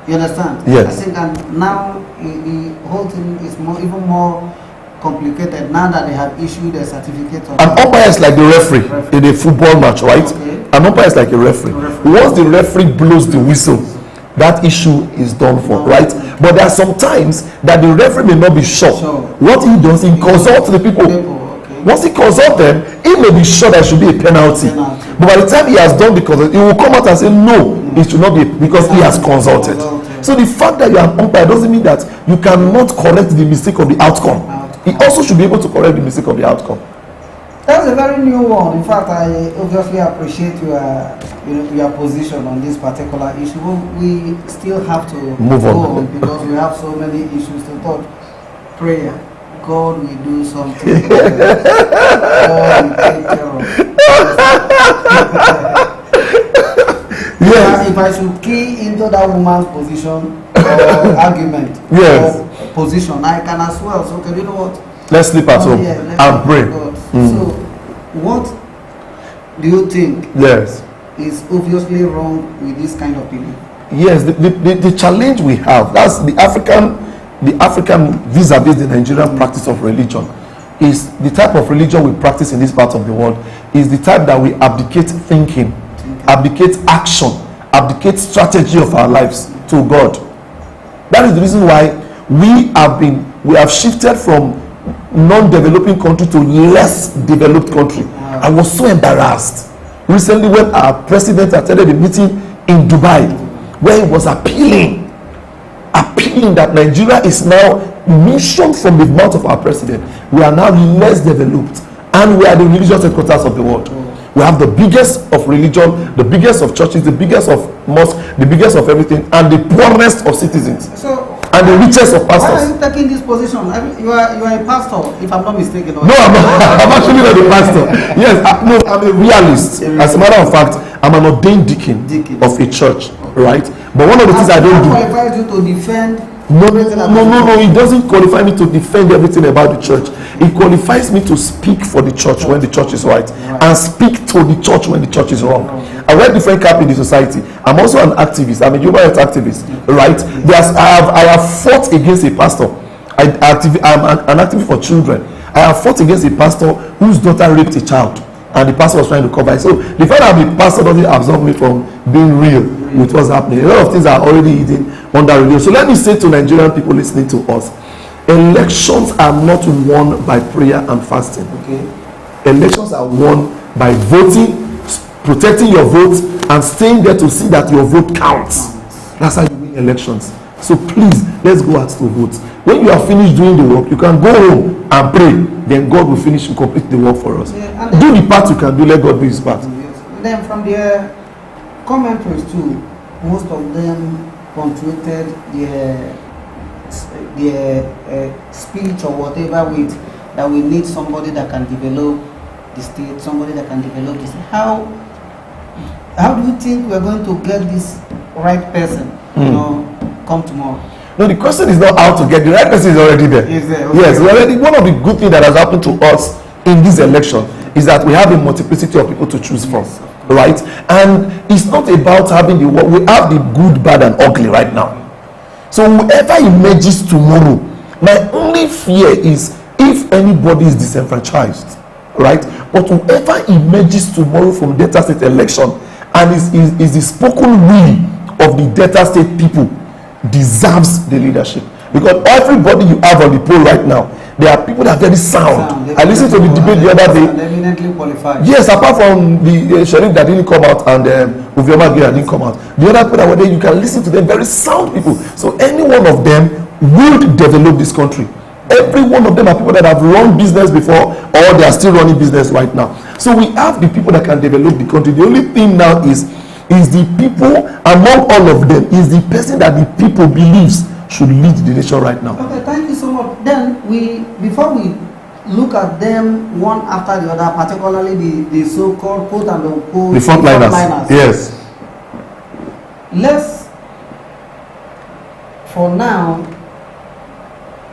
You understand? Yes. I think and now the whole thing is even more complicated now that they have issued a certificate of... An umpire is like the referee in a football match, right? Okay. An umpire is like a referee. Once the referee blows the whistle, that issue is done for, right? But there are some times that the referee may not be sure. What he does, he consults the people. Once he consults them, he may be sure there should be a penalty. But by the time he has done the consult, he will come out and say, no, it should not be, because he has consulted. So the fact that you are an umpire doesn't mean that you cannot correct the mistake of the outcome. He also should be able to correct the mistake of the outcome. That's a very new one. In fact, I obviously appreciate your position on this particular issue. We still have to move on because we have so many issues to talk. Prayer, God will do something. God will take care of. Yes. If I should key into that woman's position or argument, or position, I can as well. So, okay, you know what? Let's sleep at home and pray. So, what do you think is obviously wrong with this kind of belief? Yes, the challenge we have, that's the African vis-a-vis the Nigerian practice of religion, is the type of religion we practice in this part of the world is the type that we abdicate thinking, abdicate action, abdicate strategy of our lives to God. That is the reason why we have shifted from non-developing country to less developed country. I was so embarrassed recently when our president attended a meeting in Dubai where he was appealing that Nigeria is now mentioned from the mouth of our president. We are now less developed and we are the religious headquarters of the world. We have the biggest of religion, the biggest of churches, the biggest of mosques, the biggest of everything, and the poorest of citizens, and the richest of pastors. Why are you taking this position? You are a pastor, if I'm not mistaken. No, I'm not. I'm actually not a pastor. Yes, I'm a realist. As a matter of fact, I'm an ordained deacon of a church, right? But one of the things I don't do. Qualifies you to defend. No. It doesn't qualify me to defend everything about the church. It qualifies me to speak for the church when the church is right, and speak to the church when the church is wrong. I wear different cap in the society. I'm also an activist. I'm a human rights activist, right? I have fought against a pastor. I'm an activist for children. I have fought against a pastor whose daughter raped a child, and the pastor was trying to cover it. So the fact that the pastor doesn't absolve me from being real with what's happening. A lot of things are already hidden under review. So let me say to Nigerian people listening to us, elections are not won by prayer and fasting. Elections are won by voting, protecting your vote, and staying there to see that your vote counts. That's how you win elections. So please, let's go out to vote. When you are finished doing the work, you can go home and pray. Then God will finish and complete the work for us. Yeah, do the part you can do. Let God do His part. Yes. Then from their commentaries too, most of them punctuated their speech or whatever with that we need somebody that can develop the state, somebody that can develop this. How do you think we're going to get this right person? Come tomorrow. No, the question is not how to get the right person is already there. Is there? Okay. Yes, already. One of the good things that has happened to us in this election is that we have a multiplicity of people to choose from, right? And it's not about having the we have the good, bad, and ugly right now. So whoever emerges tomorrow, my only fear is if anybody is disenfranchised, right? But whoever emerges tomorrow from Delta State election and is the spoken will of the Delta State people deserves the leadership, because everybody you have on the pole right now, there are people that are very sound. I listened to the debate the other day. Eminently qualified. Yes, apart from the Sharif that didn't come out and Uvioma Gira didn't come out, the other people that were there, you can listen to them, very sound people. So any one of them will develop this country. Every one of them are people that have run business before, or they are still running business right now. So we have the people that can develop the country. The only thing now is the people, among all of them, is the person that the people believes should lead the nation right now. Okay, thank you so much. Then before we look at them one after the other, particularly the so-called quote and unquote The frontliners. Yes. Let's, for now,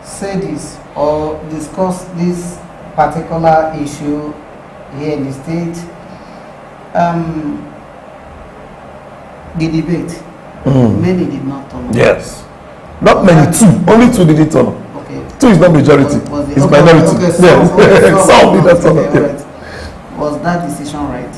say this or discuss this particular issue here in the state. The debate, many did not turn up. Yes. Not many, two. Only two didn't turn up. Okay. Two is not majority. It's minority. Okay, Yes. Some did not turn up. right. Was that decision right?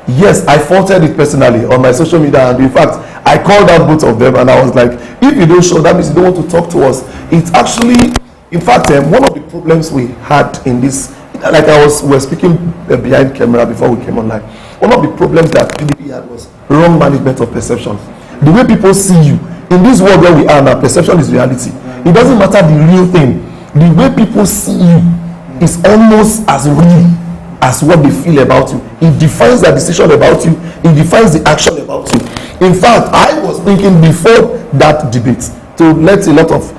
Yes, I faulted it personally on my social media, and in fact, I called out both of them, and I was like, if you don't show, that means you don't want to talk to us. It's actually, in fact, one of the problems we had in this, like we were speaking behind camera before we came online, one of the problems that PDP had was wrong management of perception. The way people see you, in this world where we are now, perception is reality. It doesn't matter the real thing. The way people see you is almost as real as what they feel about you. It defines their decision about you. It defines the action about you. In fact, I was thinking before that debate to let a lot of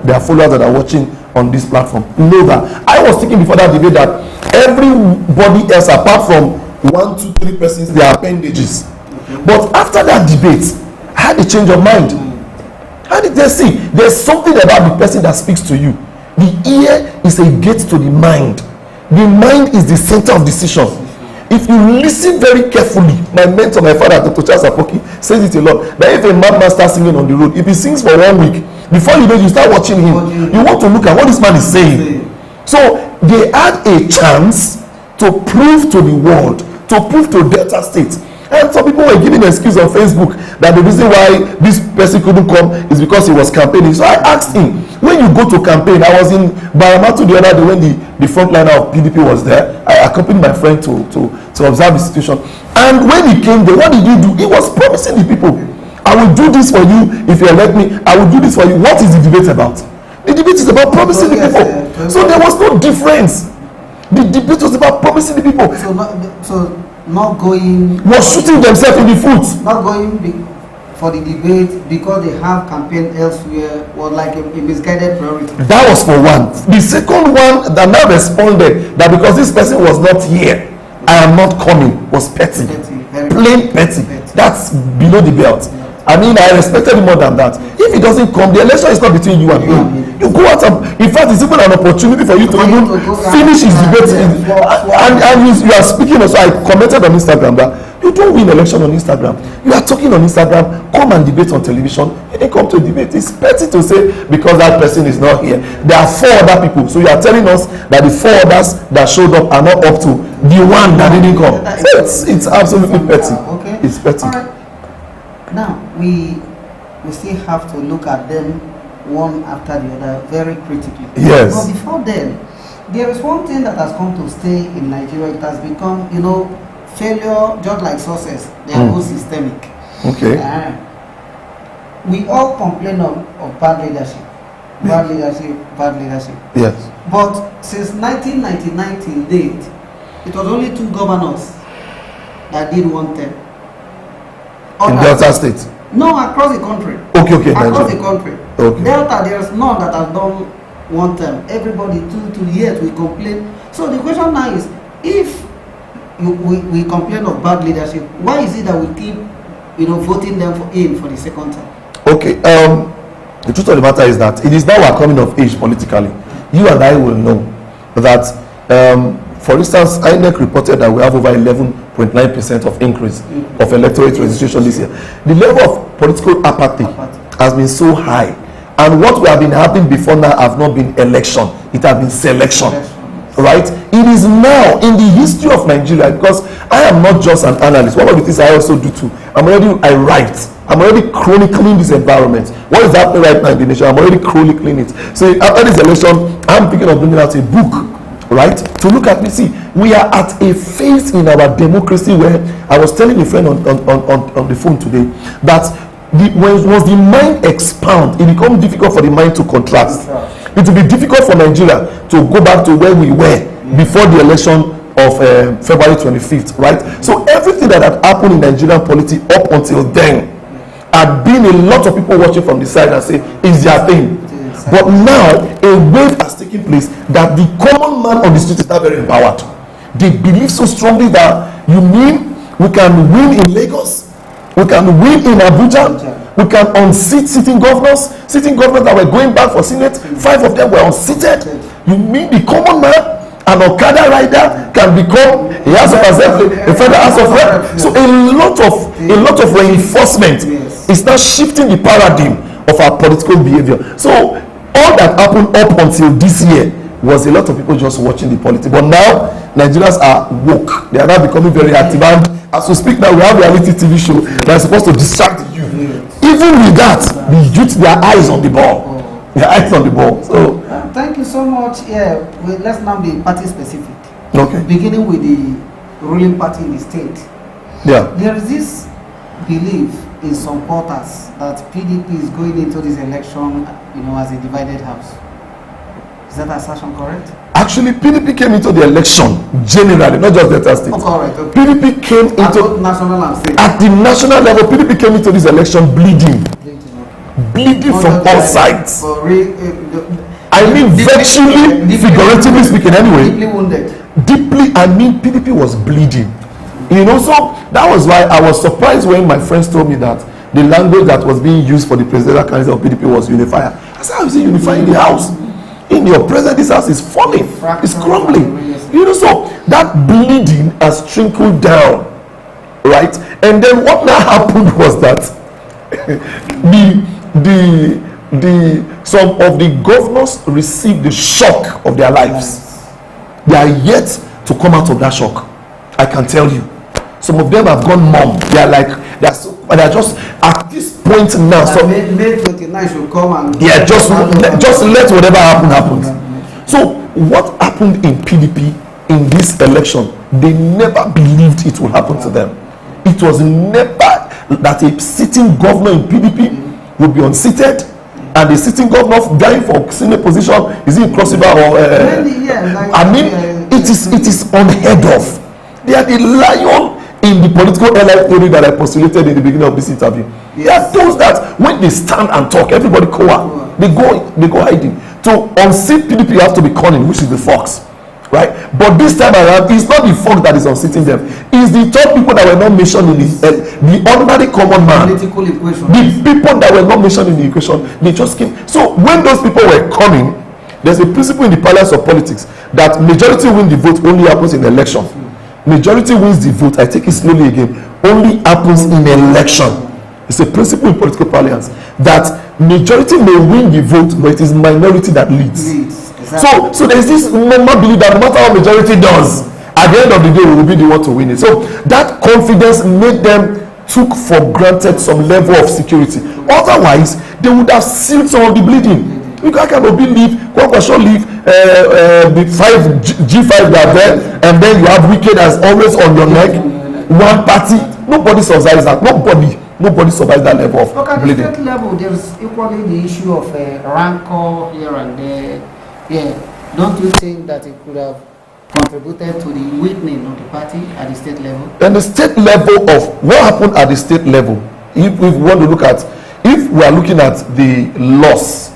their followers that are watching on this platform know that I was thinking before that debate that everybody else apart from 1, 2, 3 persons, their appendages. But after that debate, I had a change of mind. How did they see? There's something about the person that speaks to you. The ear is a gate to the mind. The mind is the center of decision. If you listen very carefully, my mentor, my father, Dr. Charles Apoki, says it a lot, that if a madman starts singing on the road, if he sings for 1 week, before you know, you start watching him, you want to look at what this man is saying. So they had a chance to prove to the world, to prove to Delta State. And some people were giving an excuse on Facebook that the reason why this person couldn't come is because he was campaigning. So I asked him, when you go to campaign, I was in Baramatu the other day when the frontliner of PDP was there. I accompanied my friend to observe the situation. And when he came there, what did he do? He was promising the people, I will do this for you if you elect me. I will do this for you. What is the debate about? The debate is about promising the people. So there was no difference. The debate was about promising the people. Not going, was shooting themselves in the foot. Not going for the debate because they have campaign elsewhere was like a misguided priority. That was for one. The second one that now responded that because this person was not here, I am not coming, was petty. Plain petty. That's below the belt. I mean, I respected him more than that. If he doesn't come, the election is not between you and him. You go out and, in fact, it's even an opportunity for you to even finish his debate. And you are speaking also, I commented on Instagram that you don't win election on Instagram. You are talking on Instagram, come and debate on television. You didn't come to debate. It's petty to say because that person is not here. There are 4 other people. So you are telling us that the 4 others that showed up are not up to the one that didn't come. It's absolutely petty. Okay. It's petty. All right. Now, we still have to look at them one after the other very critically. Yes. But before then, there is one thing that has come to stay in Nigeria. It has become, failure just like success. They are both systemic. Okay. we all complain of bad leadership. Bad leadership, bad leadership. Yes. But since 1999 till date, it was only 2 governors that did one term. In Delta State? No, across the country. Okay, across Nigeria. the country. Okay. Delta, there is none that has done one term. Everybody 2 years we complain. So the question now is, if we complain of bad leadership, why is it that we keep, voting them for the second term? Okay. The truth of the matter is that it is now we are coming of age politically. You and I will know that, for instance, INEC reported that we have over 11.9% of increase of electorate registration this year. The level of political apathy has been so high, and what we have been having before now have not been election, it has been selection. Right? It is now in the history of Nigeria, because I am not just an analyst. One of the things I also do too, I write. I'm already chronicling this environment. What is happening right now in the nation? I'm already chronicling it. So after this election, I'm thinking of bringing out a book, right, to look at me. See, we are at a phase in our democracy where I was telling a friend on the phone today that when the mind expound, it becomes difficult for the mind to contrast. It will be difficult for Nigeria to go back to where we were before the election of February 25th, right? So everything that had happened in Nigerian politics up until then had been a lot of people watching from the side and say, it's their thing. But now, a wave has taken place that the common man on the street is not very empowered. They believe so strongly that you mean we can win in Lagos, we can win in Abuja, we can unseat sitting governors that were going back for Senate, 5 of them were unseated. You mean the common man, an Okada rider, can become a House of Assembly, a federal House of Rep? So a lot of reinforcement is now shifting the paradigm of our political behavior. So all that happened up until this year was a lot of people just watching the politics. But now Nigerians are woke. They are now becoming very active. And as we speak now, we have a reality TV show that is supposed to distract the youth. Even with that, the youth, their eyes on the ball. Their eyes on the ball. So thank you so much. Let's now be party specific. Okay. Beginning with the ruling party in the state. Yeah. There is this belief in some quarters that PDP is going into this election, as a divided house. Is that assertion correct? Actually, PDP came into the election generally, not just Delta State. Oh, correct. Okay. PDP came into national and state. At the national level, PDP came into this election bleeding from all sides. I mean, virtually, figuratively speaking, anyway. Deeply wounded. Deeply, PDP was bleeding. So that was why I was surprised when my friends told me that the language that was being used for the presidential candidate of PDP was unifier. I said, how is it unifying the house? In your presence, this house is falling, it's crumbling. So that bleeding has trickled down, right? And then what now happened was that some of the governors received the shock of their lives. They are yet to come out of that shock. I can tell you. Some of them have gone mum. They are just at this point now. So May 29 should come and just let whatever happen. So what happened in PDP in this election? They never believed it would happen to them. It was never that a sitting governor in PDP would be unseated, and the sitting governor dying for senior position, is it Cross River or it is unheard of. They are the lion in the political airline theory that I postulated in the beginning of this interview. Yes. They are those that when they stand and talk, everybody they go hiding. To unseat PDP, you have to be cunning, which is the fox, right? But this time around, it's not the fox that is unseating them. It's the top people that were not mentioned in the ordinary common man. Political equation. The people that were not mentioned in the equation, they just came. So when those people were coming, there's a principle in the parlance of politics that majority win the vote only happens in election. Majority wins the vote, I take it slowly again, only happens in election. It's a principle in political parlance that majority may win the vote, but it is minority that leads. Exactly. So there's this normal belief that no matter what majority does, at the end of the day we will be the one to win it. So that confidence made them took for granted some level of security. Otherwise, they would have sealed some of the bleeding. You can't leave, Kwakwasho leave, the G5 that are there, and then you have wicked as always on your neck. One party, nobody subsides that. Nobody. Nobody survives that level of Look, at the bleeding. state level, there's equally the issue of rancor here and there. Yeah, don't you think that it could have contributed to the weakening of the party at the state level? And the state level of what happened at the state level, if we want to look at, if we are looking at the loss,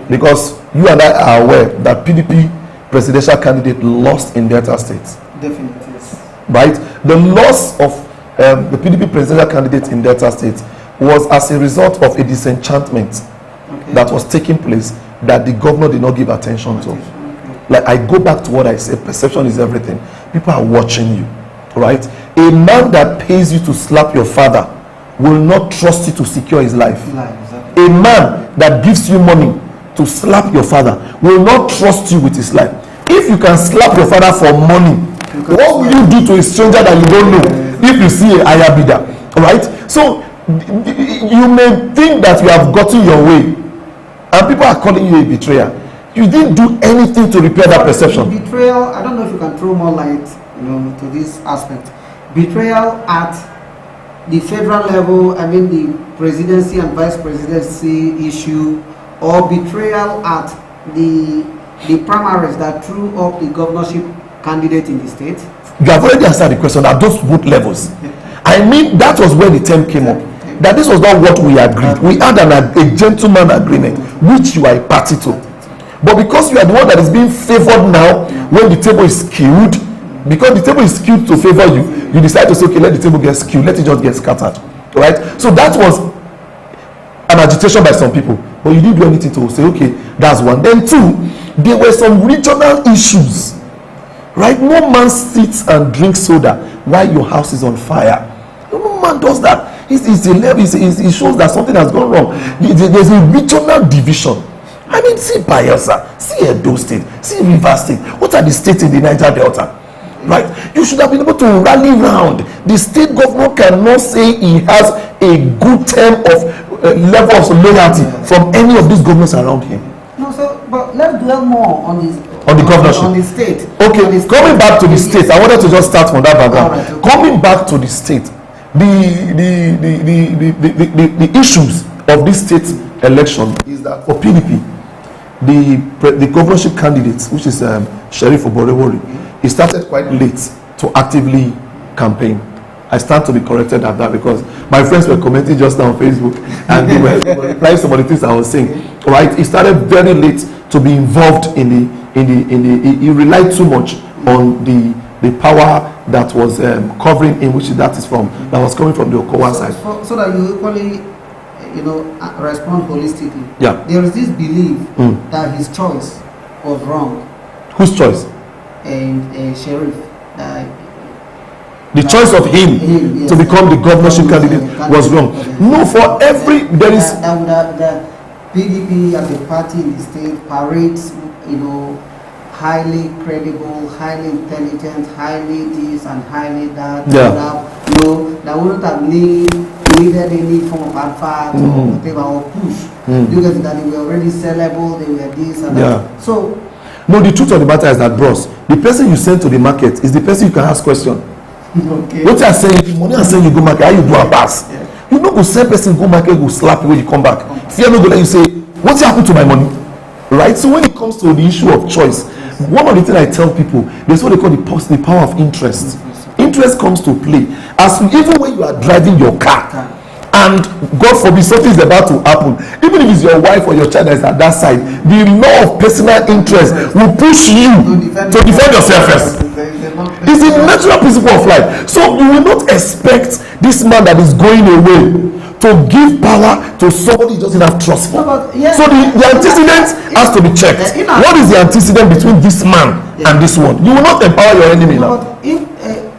because you and I are aware that PDP presidential candidate lost in Delta State. Definitely, yes. Right? The loss of the PDP presidential candidate in Delta State was as a result of a disenchantment that was taking place that the governor did not give attention to. Like, I go back to what I said, perception is everything. People are watching you, right? A man that pays you to slap your father will not trust you to secure his life. Exactly. A man that gives you money to slap your father will not trust you with his life. If you can slap your father for money, what will you do to a stranger that you don't know if you see a higher bidder, right? So you may think that you have gotten your way and people are calling you a betrayer. You didn't do anything to repair that perception. Betrayal, I don't know if you can throw more light, to this aspect. Betrayal at the federal level, I mean the presidency and vice presidency issue, or betrayal at the primaries that threw up the governorship candidate in the state? You have already answered the question at those both levels. I mean, that was where the term came up. That this was not what we agreed. We had a gentleman agreement, which you are a party to. But because you are the one that is being favored now, when the table is skewed, because the table is skewed to favor you, you decide to say, okay, let the table get skewed, let it just get scattered. Right? So that was an agitation by some people. But you didn't do anything to say, okay, that's one. Then two, there were some regional issues. Right? No man sits and drinks soda while your house is on fire. No man does that. It shows that something has gone wrong. There's a regional division. I mean, see Bayelsa, see Edo State, see River State. What are the states in the Niger Delta? Right? You should have been able to rally round. The state governor cannot say he has a good term of level of loyalty from any of these governors around him. No, so, but let's dwell more on this. On the governorship. On the state. Okay, coming back to the state, I wanted to just start from that background. Right, okay. Coming back to the state, the issues of this state election is that for PDP, the governorship candidates, which is Sheriff Oborewori, he started quite late to actively campaign. I stand to be corrected at that because my friends were commenting just now on Facebook and they were replying some of the things I was saying. Right? He started very late to be involved in the he relied too much on the power that was covering him, which that was coming from the Okowa side. So that you equally, respond holistically. Yeah. There is this belief that his choice was wrong. Whose choice? A sheriff. The choice of him to become the governorship candidate was wrong. No, for every there is the PDP as a party in the state parades, highly credible, highly intelligent, highly this and highly that. Yeah. That wouldn't have needed any form of advert or whatever or push. Because that they were already sellable, they were this and that. So no, the truth of the matter is that, bros, the person you send to the market is the person you can ask question. Okay. What you are saying, the money I send you go market, how you do a pass? Yeah. You know, go send person go market, go slap you when you come back. Fear no go let you say, what happened to my money? Right? So when it comes to the issue of choice, one of the things I tell people, there's what they call the power of interest. Interest comes to play. Even when you are driving your car, and God forbid something is about to happen, even if it's your wife or your child that is at that side, the law of personal interest will push you to defend yourself first. It's a natural principle of life. So you will not expect this man that is going away to give power to somebody he doesn't have trust for. So the antecedent has to be checked. What is the antecedent between this man and this one? You will not empower your enemy now. But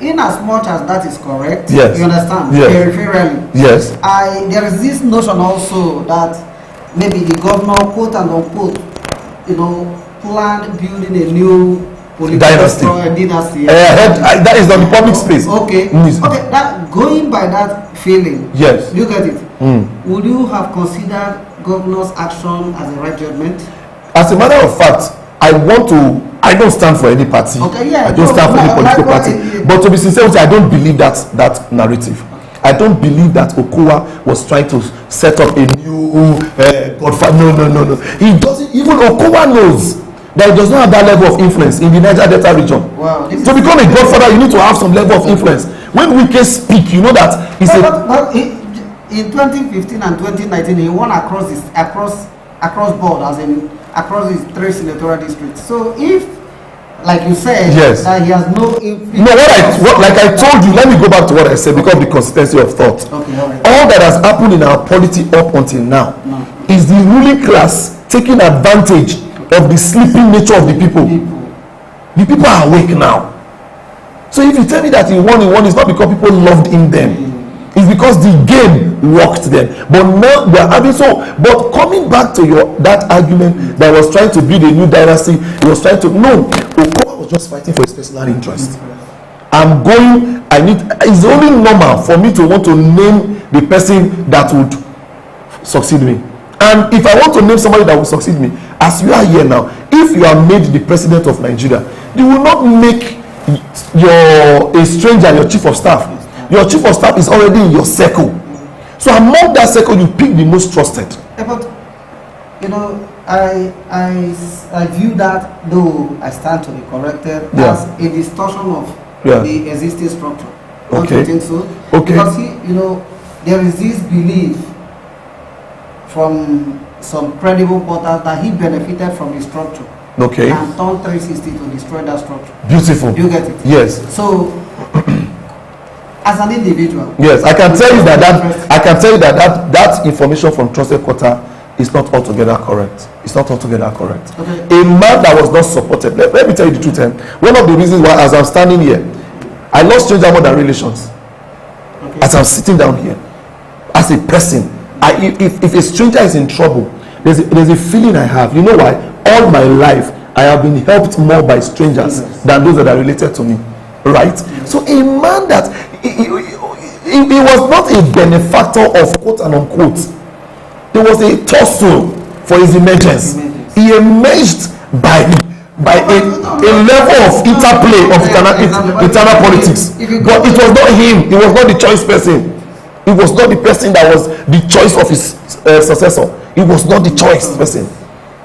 in as much as that is correct, yes. You understand? Yes. Peripherally. Yes. There is this notion also that maybe the governor, quote and unquote, planned building a new political dynasty. That is on the public space. Okay. Okay. That going by that feeling. Yes. Look at it. Would you have considered governor's action as a right judgment? As a matter of fact, I don't stand for any party. Okay, yeah. I don't stand for any political party. But to be sincere with you, I don't believe that narrative. I don't believe that Okowa was trying to set up a new godfather. No. He doesn't. Even Okowa knows that he does not have that level of influence in the Niger Delta region. Wow, to become a godfather, you need to have some level of influence. When Wike speak, you know that he's but in 2015 and 2019, he won across board, as in across his 3 senatorial districts. So if, like you said, yes, that he has no influence. No, like I told you, let me go back to what I said because of the consistency of thought. Okay, all right. All that has happened in our polity up until now is the ruling class taking advantage of the sleeping nature of the people. The people are awake now. So if you tell me that he won, it's not because people loved him then. It's because the game worked then. But now they are having but coming back to that argument that was trying to build a new dynasty, he was trying to Okowa was just fighting for his personal interest. It's only normal for me to want to name the person that would succeed me. And if I want to name somebody that will succeed me, as you are here now, if you are made the president of Nigeria, you will not make a stranger your chief of staff. Your chief of staff is already in your circle. So among that circle, you pick the most trusted. But I view that, though I stand to be corrected, as a distortion of the existing structure. Don't you think so? Okay. Because there is this belief from some credible portals that he benefited from the structure. Okay. And turned 360 to destroy that structure. Beautiful. You get it? Yes. So, as an individual. Yes, I can tell you that information from trusted quarter is not altogether correct. It's not altogether correct. Okay. A man that was not supported. Let me tell you the truth. One of the reasons why, as I'm standing here, I love stranger more than relations. Okay. As I'm sitting down here, as a person, if a stranger is in trouble, there's a feeling I have. You know why? All my life, I have been helped more by strangers than those that are related to me. Right? So a man that he was not a benefactor of quote and unquote. There was a tussle for his emergence. He emerged by a level of interplay of internal politics. But it was not him. It was not the choice person. It was not the person that was the choice of his successor. It was not the choice person.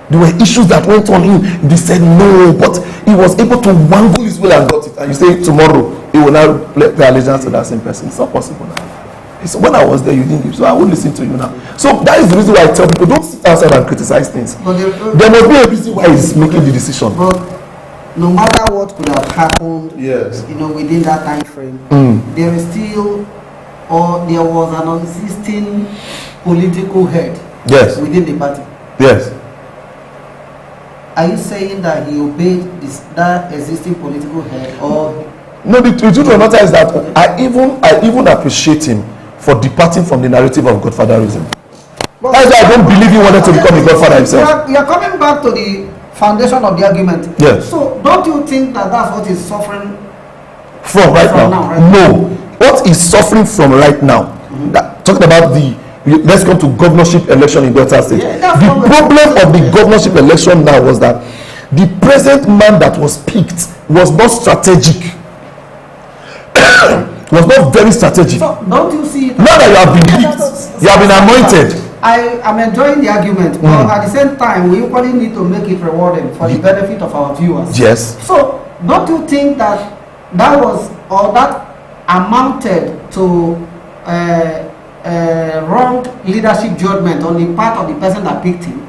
There were issues that went on him. They said no, but he was able to wangle his way and got it. And you say tomorrow he will now let the allegiance to that same person. It's not possible now. So when I was there, you didn't give, so I won't listen to you now. So that is the reason why I tell people, don't sit outside and criticize things. There must be a reason why he's making the decision. But no matter what could have happened, within that time frame, there is still, or there was an existing political head within the party. Yes. Are you saying that he obeyed that existing political head, or? No, the truth of the matter is that I even appreciate him for departing from the narrative of godfatherism. That's why I don't believe he wanted to become a godfather himself. You are coming back to the foundation of the argument. Yes. So don't you think that that's what he's suffering from right now? No. What he's suffering from right now, talking about let's come to governorship election in Delta State. The problem of the governorship election now was that the present man that was picked was not strategic. Was not very strategic. So don't you see? Now that you have been picked, you have been anointed. I am enjoying the argument, but at the same time, we equally need to make it rewarding for the benefit of our viewers. Yes. So don't you think that that amounted to wrong leadership judgment on the part of the person that picked him?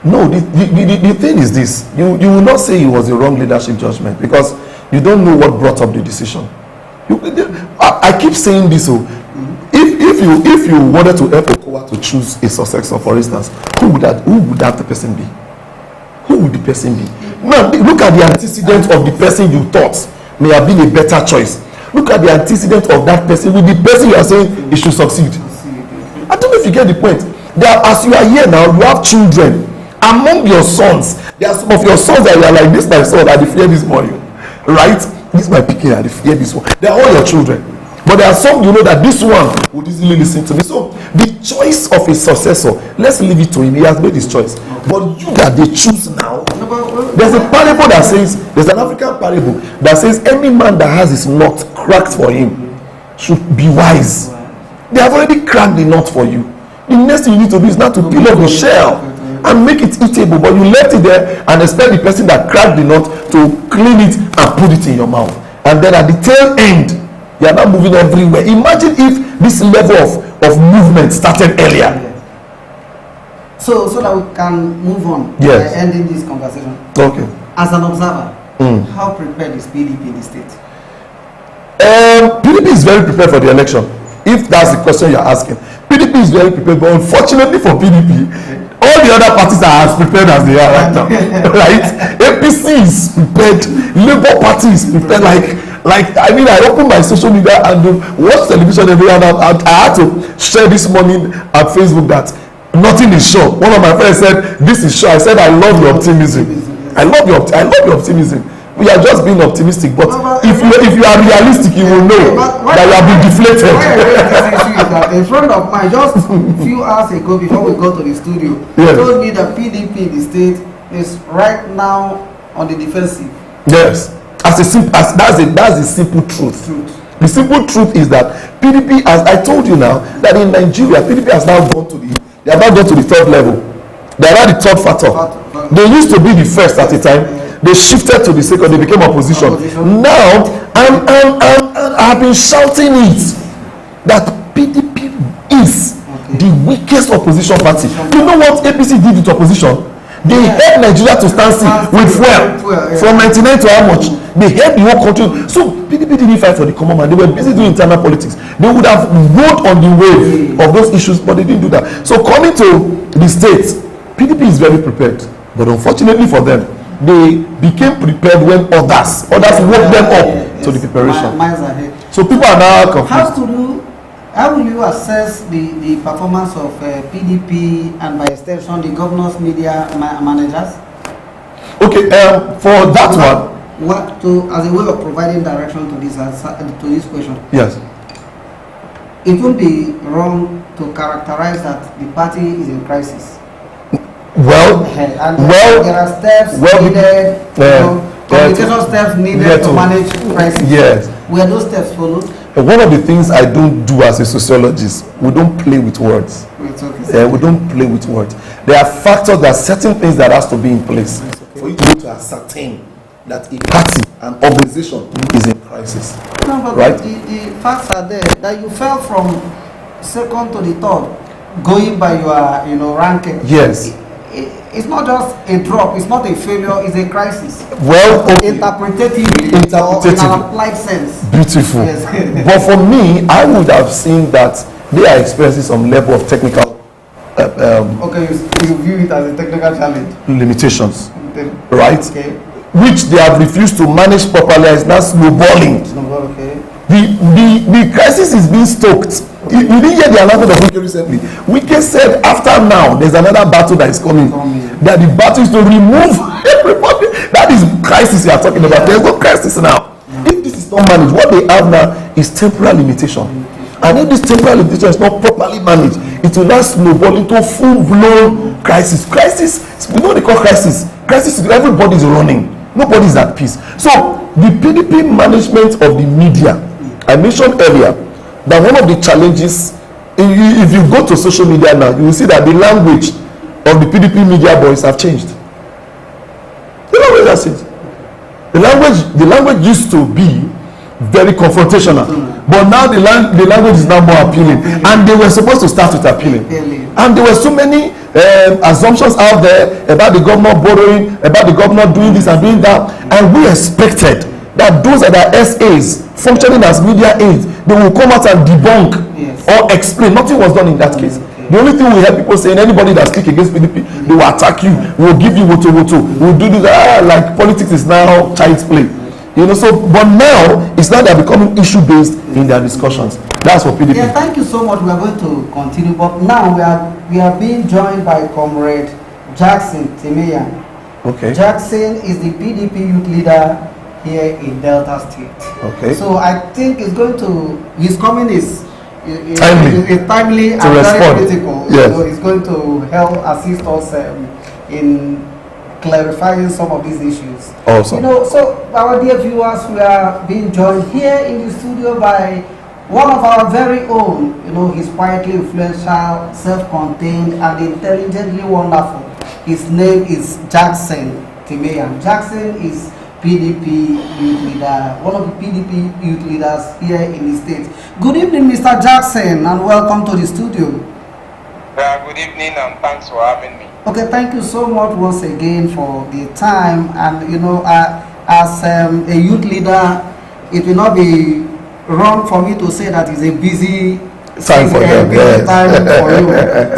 No, the thing is this: you will not say it was a wrong leadership judgment because you don't know what brought up the decision. I keep saying this. If you wanted to help Okowa to choose a successor, for instance, who would that person be? Who would the person be? Now look at the antecedent of the person you thought may have been a better choice. Look at the antecedent of that person with the person you are saying he should succeed. I don't know if you get the point. As you are here now, you have children. Among your sons, there are some of your sons that you are like, this my son, I fear this morning. Right? This my picking, I fear this one. They are all your children. But there are some you know that this one would easily listen to me. So the choice of a successor, let's leave it to him. He has made his choice. But you that they choose now, there's a parable that says, there's an African parable that says any man that has his nut cracked for him should be wise. They have already cracked the nut for you. The next thing you need to do is now to peel off the shell and make it eatable, but you left it there and expect the person that cracked the nut to clean it and put it in your mouth. And then at the tail end, you are now moving everywhere. Imagine if this level of movement started earlier. So that we can move on. Yes. By ending this conversation. Okay. As an observer, how prepared is PDP in the state? PDP is very prepared for the election. If that's the question you're asking, PDP is very prepared, but unfortunately for PDP, all the other parties are as prepared as they are right now. Right? APC is prepared, Labour Party is prepared. Like I mean, I open my social media and watch television every hour. I had to share this morning at Facebook that nothing is sure. One of my friends said, "This is sure." I said, "I love your optimism. I love your optimism." We are just being optimistic, but if you are realistic, you will know that you have been deflated. A friend of mine just a few hours ago, before we go to the studio, told me that PDP in the state is right now on the defensive. Yes, that's the simple truth. The simple truth is that PDP, as I told you now, that in Nigeria, PDP has now gone to the third level. They are now the third factor. They used to be the first at the time. They shifted to the second. They became opposition. Now, I have been shouting it that PDP is the weakest opposition party. You know what APC did with opposition? They helped Nigeria to stand still with fuel from 99 to how much? They helped the whole country. So PDP didn't fight for the common man. They were busy doing internal politics. They would have rode on the wave of those issues, but they didn't do that. So coming to the states, PDP is very prepared, but unfortunately for them, they became prepared when others woke them up to the preparation. Miles ahead. So people are now confused. How will you assess the performance of PDP and by extension the governor's media managers? Okay, for that one, as a way of providing direction to this question. Yes. It would be wrong to characterize that the party is in crisis. There are steps needed, communication steps needed to manage crisis. Yes. Were those steps followed? One of the things I don't do as a sociologist, we don't play with words. We don't play with words. There are factors, there are certain things that has to be in place for you to ascertain that a party, an organization is in crisis. No, but right? The facts are there that you fell from second to the third, going by your ranking. Yes. It's not just a drop, it's not a failure, it's a crisis. Well, okay. Interpretatively, or in an applied sense. Beautiful. Yes. But for me, I would have seen that they are experiencing some level of technical okay, you view it as a technical challenge. Limitations. Then, right? Okay. Which they have refused to manage properly. It's now snowballing. Okay. The crisis is being stoked. You didn't hear the announcement of Wike recently. Wike said after now there's another battle that is coming. That the battle is to remove everybody. That is crisis you are talking about. There's no crisis now. If this is not managed, what they have now is temporal limitation. And if this temporal limitation is not properly managed, it will now snowball into full-blown crisis. Crisis, we know what they call crisis. Crisis is everybody is running. Nobody is at peace. So the PDP management of the media, I mentioned earlier that one of the challenges, if you go to social media now, you will see that the language of the PDP media boys have changed. The language has changed. The language used to be very confrontational, but now the language is now more appealing, and they were supposed to start with appealing. And there were so many assumptions out there about the governor borrowing, about the governor doing this and doing that, and we expected that those are the SAs functioning as media aides, they will come out and debunk or explain. Nothing was done in that case. The only thing we heard people saying, anybody that speak against PDP, they will attack you, we will give you woto, we will do this, like politics is now child's play. But now it's now they're becoming issue based in their discussions. That's what PDP. Yeah, thank you so much. We are going to continue, but now we are being joined by Comrade Jackson Timeyan. Okay. Jackson is the PDP youth leader here in Delta State. Okay. So I think his coming is timely and respond. very critical. Yes. So it's going to help assist us in clarifying some of these issues. Awesome. So our dear viewers, we are being joined here in the studio by one of our very own, you know, he's quietly influential, self-contained, and intelligently wonderful. His name is Jackson Timeyan. Jackson is PDP youth leader, one of the PDP youth leaders here in the state. Good evening, Mr. Jackson, and welcome to the studio. Good evening, and thanks for having me. Okay, thank you so much once again for the time. And you know, as a youth leader, it will not be wrong for me to say that it's a busy Time for them, yes. time for you.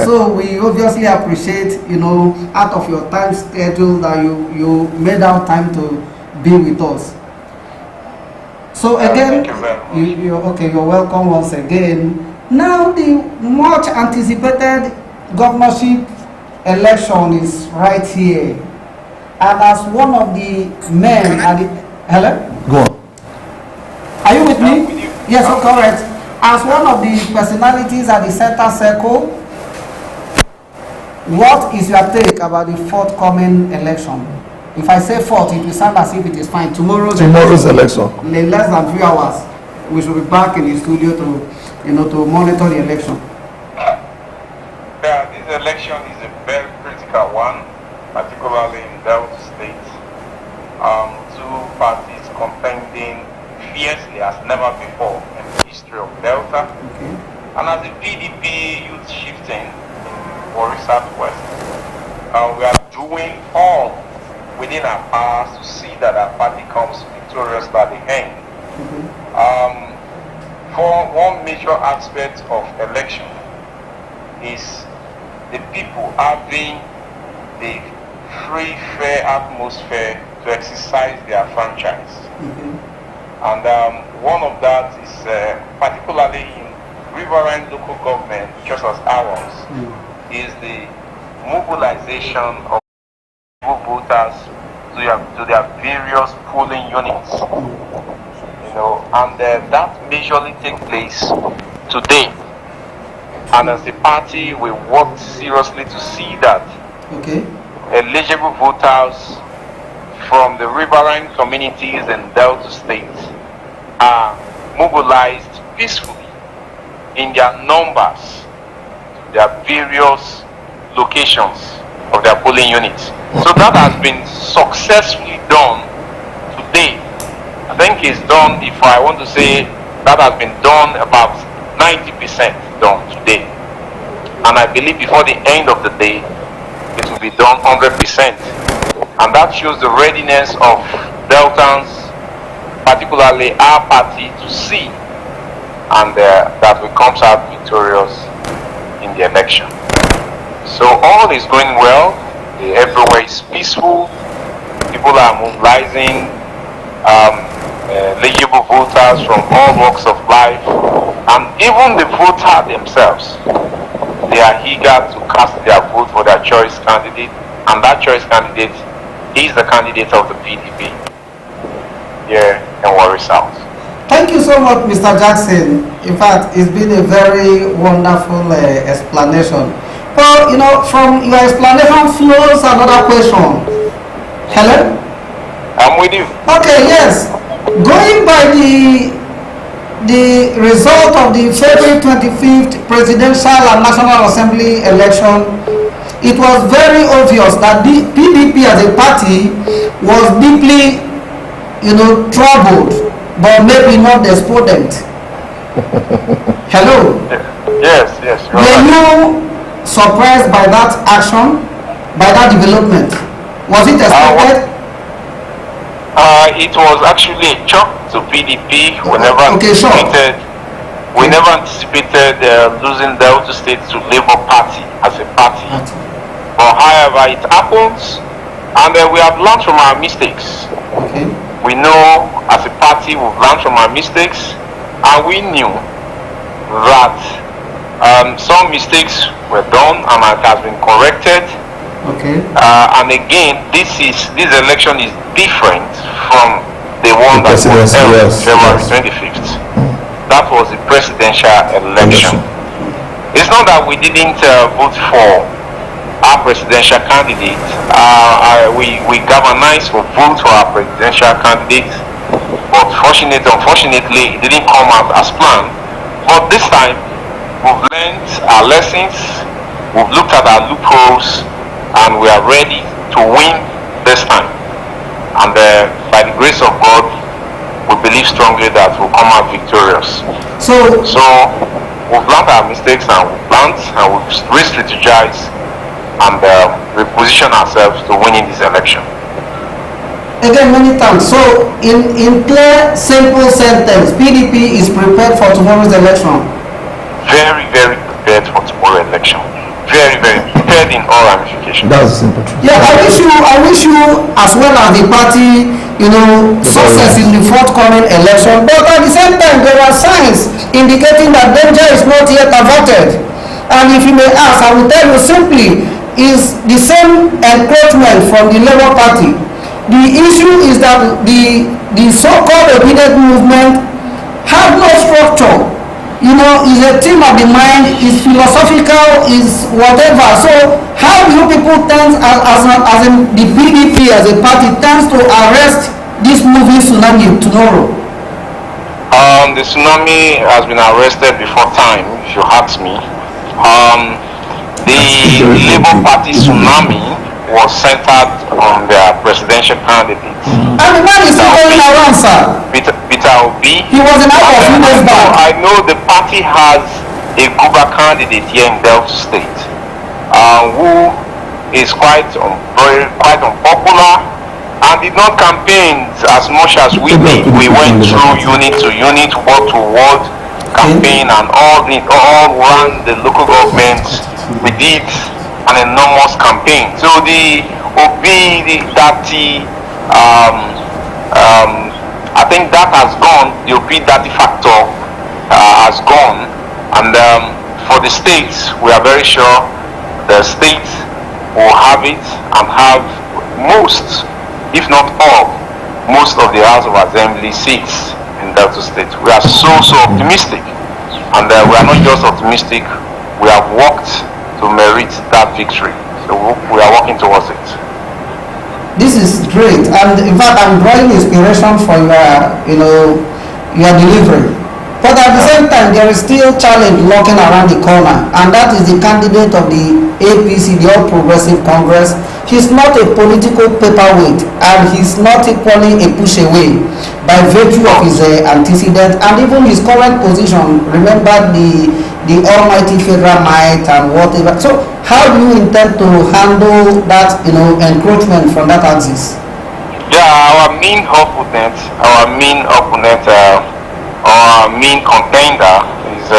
So we obviously appreciate, you know, out of your time schedule that you made out time to be with us. So again, thank you very much. you're welcome once again. Now the much anticipated governorship election is right here, and as one of the men at the hello, Go on. are you with me? I'm with you. Yes, so correct. As one of the personalities at the center circle, what is your take about the forthcoming election? If I say fourth, it will sound as if it is fine. Tomorrow's election. In less than 3 hours, we should be back in the studio to, you know, to monitor the election. Yeah, this election is a very critical one, particularly in Delta State. Two parties contending fiercely as never before in the history of Delta. Okay. And as the PDP youth shifting in Warri Southwest, we are doing all within our powers to see that our party comes victorious by the end. For one major aspect of election is the people having the free, fair atmosphere to exercise their franchise. And one of that is particularly in riverine local government, just as ours, is the mobilization of voters to their various polling units. You know, and that majorly takes place today. And as a party, we work seriously to see that eligible voters from the riverine communities in Delta State are mobilized peacefully in their numbers to their various locations of their polling units. So that has been successfully done today. I think it's done, if I want to say, that has been done about 90% done today. And I believe before the end of the day, it will be done 100%. And that shows the readiness of Deltans, particularly our party, to see and that we comes out victorious in the election. So all is going well. Everywhere is peaceful. People are mobilizing eligible voters from all walks of life, and even the voter themselves. They are eager to cast their vote for their choice candidate, and that choice candidate is the candidate of the PDP here in Warri South. Thank you so much, Mr. Jackson. In fact, it's been a very wonderful explanation. Well, you know, from your explanation flows another question. Hello? I'm with you. Okay, yes. Going by the result of the February 25th presidential and national assembly election, it was very obvious that the PDP as a party was deeply, you know, troubled, but maybe not despondent. Hello? Yes. Were you surprised by that action, by that development? Was it expected? It was actually a shock to PDP. We never anticipated losing Delta State to Labour Party as a party. But however, it happens, and we have learned from our mistakes. We know as a party we've learned from our mistakes, and we knew that some mistakes were done and it has been corrected. And again, this election is different from the one that was held February 25th. That was the presidential election. It's not that we didn't vote for our presidential candidate. We galvanized for vote for our presidential candidate, but unfortunately, it didn't come out as planned. But this time, we've learned our lessons, we've looked at our loopholes, and we are ready to win this time. And by the grace of God, we believe strongly that we'll come out victorious. So we've learned our mistakes, and we've learned and we've re-strategized and reposition ourselves to winning this election. Again, many thanks. So, in clear, simple sentence, PDP is prepared for tomorrow's election. Very, very prepared for tomorrow's election. Very, very prepared in all ramifications. That's simple. Yeah, I wish you, as well as the party, success in the forthcoming election. But at the same time, there are signs indicating that danger is not yet averted. And if you may ask, I will tell you simply, is the same encroachment from the Labour Party. The issue is that the so-called obedient movement have no structure. Is a team of the mind, is philosophical, is whatever. So how do you people tend, as in the PDP as a party, tends to arrest this moving tsunami tomorrow? The tsunami has been arrested before time, if you ask me. The Labour Party tsunami was centered on their presidential candidate. And the man is still going around, sir. Peter Obi. He was an out of US back. I know the party has a Guba candidate here in Delta State, who is quite unpopular and did not campaign as much as we did. We went through unit to unit, word to word campaign, and all around the local governments. We did an enormous campaign. So the Obi, I think that has gone. The Obi daddy factor has gone, and for the states, we are very sure the state will have it and have most, if not all, most of the House of Assembly seats in Delta State. We are so optimistic, and we are not just optimistic. We have worked to merit that victory. So we are working towards it. This is great, and in fact, I'm drawing inspiration for your delivery. But at the same time, there is still challenge lurking around the corner, and that is the candidate of the APC, the All Progressive Congress. He's not a political paperweight, and he's not equally a push away by virtue of his antecedent and even his current position. Remember the almighty federal might and whatever. So how do you intend to handle that, encroachment from that axis? Yeah, our main opponent, our main contender is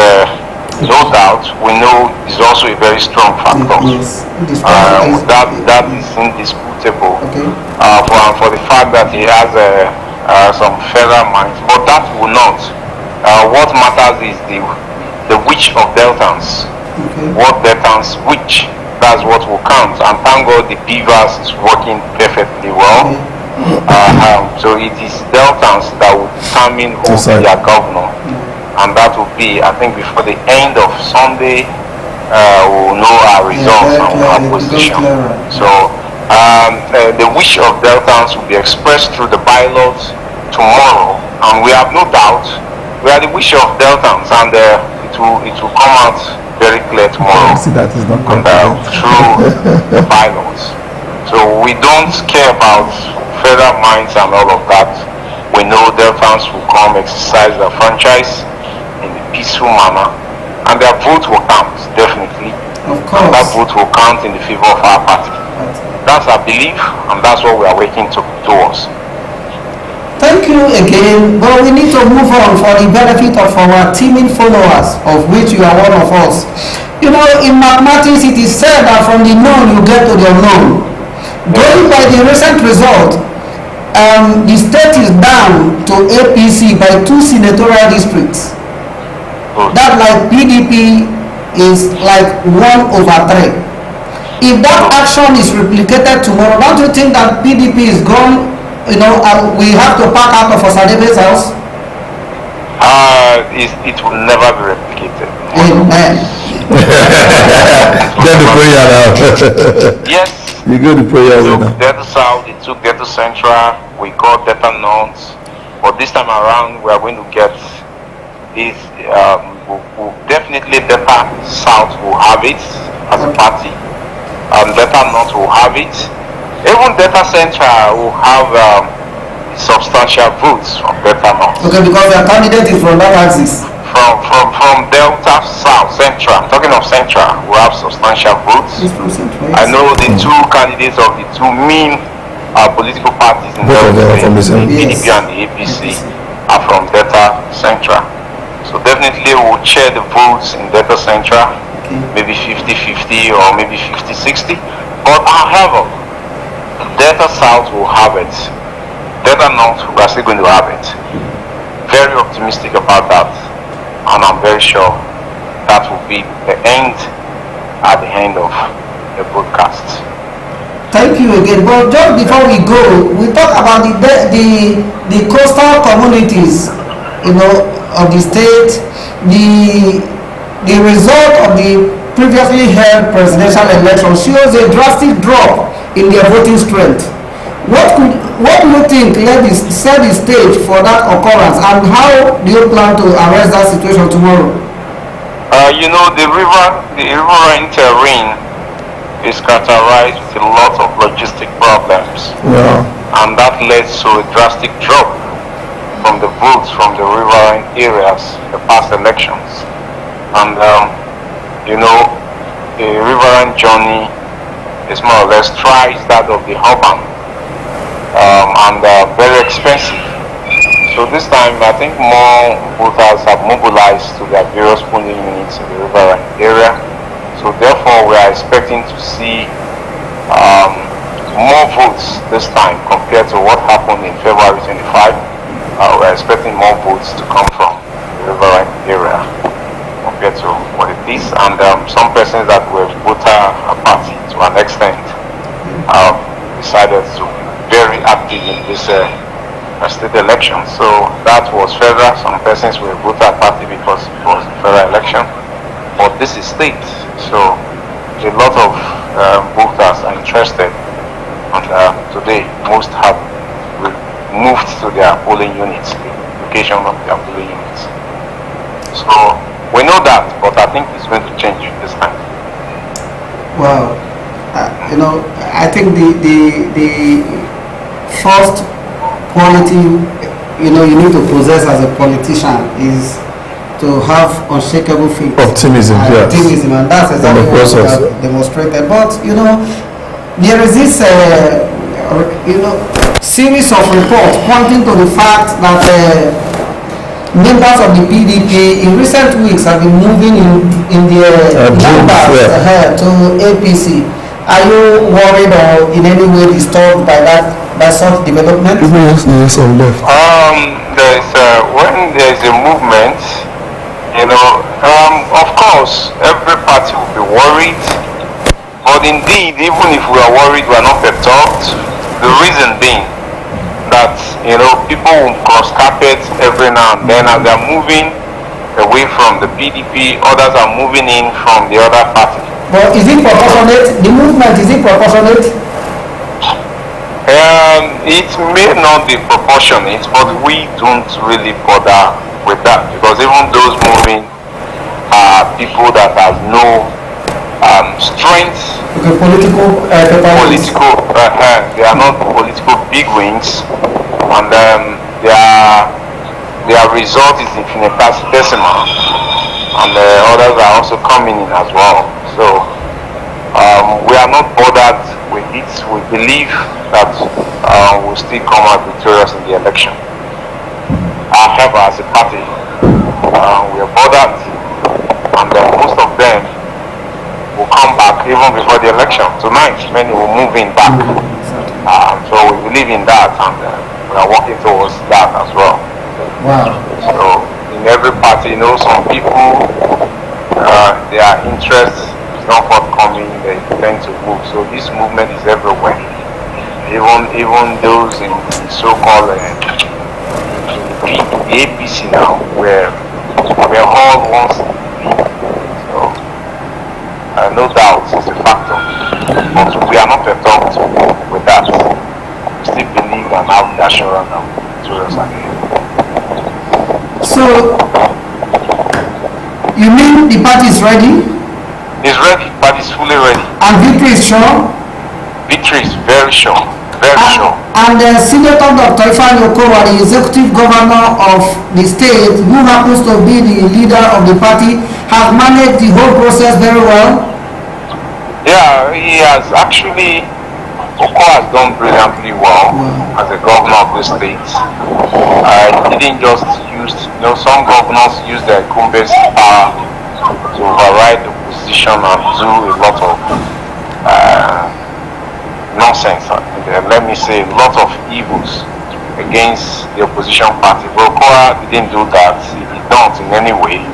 no doubt. We know is also a very strong factor. Yes, that is indisputable. Okay. For the fact that he has some federal minds, but that will not. What matters is the which of Deltans. Okay. What Deltans which. That's what will count. And thank God the PVAS is working perfectly well. So it is Deltans that will determine who will be our governor. And that will be, I think, before the end of Sunday, we'll know our results and our position. So the wish of Deltans will be expressed through the bylaws tomorrow. And we have no doubt, we are the wish of Deltans, and it will come out very clear tomorrow See, that is not through the bylaws. So we don't care about federal minds and all of that. We know Deltans will come exercise their franchise in a peaceful manner, and their vote will count, definitely. Of course. And that vote will count in the favor of our party. That's our belief, and that's what we are working towards. Thank you again, but we need to move on for the benefit of our teeming followers, of which you are one of us. In mathematics, it is said that from the known you get to the unknown. Going by the recent result, the state is down to APC by 2 senatorial districts. That like PDP is like 1/3. If that action is replicated tomorrow, don't you think that PDP is gone? We have to pack out of Osadebe's house? It will never be replicated. Amen. Get the prayer now. Yes. You go to prayer They now. took Delta South, they took Delta Central, we got Delta North. But this time around, we are going to get is definitely Delta South will have it as a party. Delta North will have it. Even Delta Central will have substantial votes from Delta North. Okay, because their candidate is from that axis. From Delta South Central, I'm talking of Central, we have substantial votes. He's from Central. I know the two candidates of the two main political parties in Delta State, the PDP and the APC, are from Delta Central. So definitely we'll share the votes in Delta Central, maybe 50-50 or maybe 50-60. But however, Delta South will have it. Delta North, we are still going to have it. Very optimistic about that. And I'm very sure that will be the end at the end of the broadcast. Thank you again. But just before we go, we talk about the coastal communities, of the state. The result of the previously held presidential election shows a drastic drop in their voting strength. What do you think set the stage for that occurrence, and how do you plan to arrest that situation tomorrow? The riverine terrain is characterized with a lot of logistic problems, and that led to a drastic drop from the votes from the riverine areas in the past elections. And the riverine journey is more or less twice that of the urban. And very expensive. So this time I think more voters have mobilized to their various polling units in the riverine area. So therefore we are expecting to see more votes this time compared to what happened in February 25. We are expecting more votes to come from the riverine area compared to what it is. And some persons that were voter party to an extent decided to very active in this state election. So that was federal. Some persons were voter party because it was a federal election, but this is state. So a lot of voters are interested, and today most have moved to their polling units, the location of their polling units. So we know that, but I think it's going to change this time. Well, I think the first quality you need to possess as a politician is to have unshakable faith, optimism, and that's exactly what we have demonstrated. But there is this series of reports pointing to the fact that members of the PDP in recent weeks have been moving in their numbers to APC. Are you worried or in any way disturbed by such development? When there is a movement, of course, every party will be worried. But indeed, even if we are worried, we are not perturbed. The reason being that people will cross carpets every now and then as they are moving away from the PDP. Others are moving in from the other party. But is it proportionate? The movement, is it proportionate? It may not be proportionate, but we don't really bother with that, because even those moving are people that have no strength. Okay, political. They are not political bigwigs, and their result is infinitesimal, and others are also coming in as well. So we are not bothered with it. We believe that we'll still come out victorious in the election. However, as a party, we are bothered, and most of them will come back even before the election. Tonight, many will move in back. So we believe in that, and we are working towards that as well. Wow. So in every party, some people, their interest is not forthcoming, they tend to move. So this movement is everywhere. Even those in so-called the APC now, where we're all once. So no doubt it's a factor, but we are not perturbed with that. We still believe and have the assurance that victorious again. So You mean the party is ready? It's ready, but it's fully ready. And victory is sure? Victory is very sure, very sure. And Senator Dr. Ifeanyi Okowa, the executive governor of the state, who happens to be the leader of the party, has managed the whole process very well. Yeah, he has actually, Okowa has done brilliantly well as a governor of the state. He didn't just use, some governors use their incumbency power to override the position and do a lot of nonsense, let me say, a lot of evils against the opposition party. But Okowa didn't do that. He did not in any way.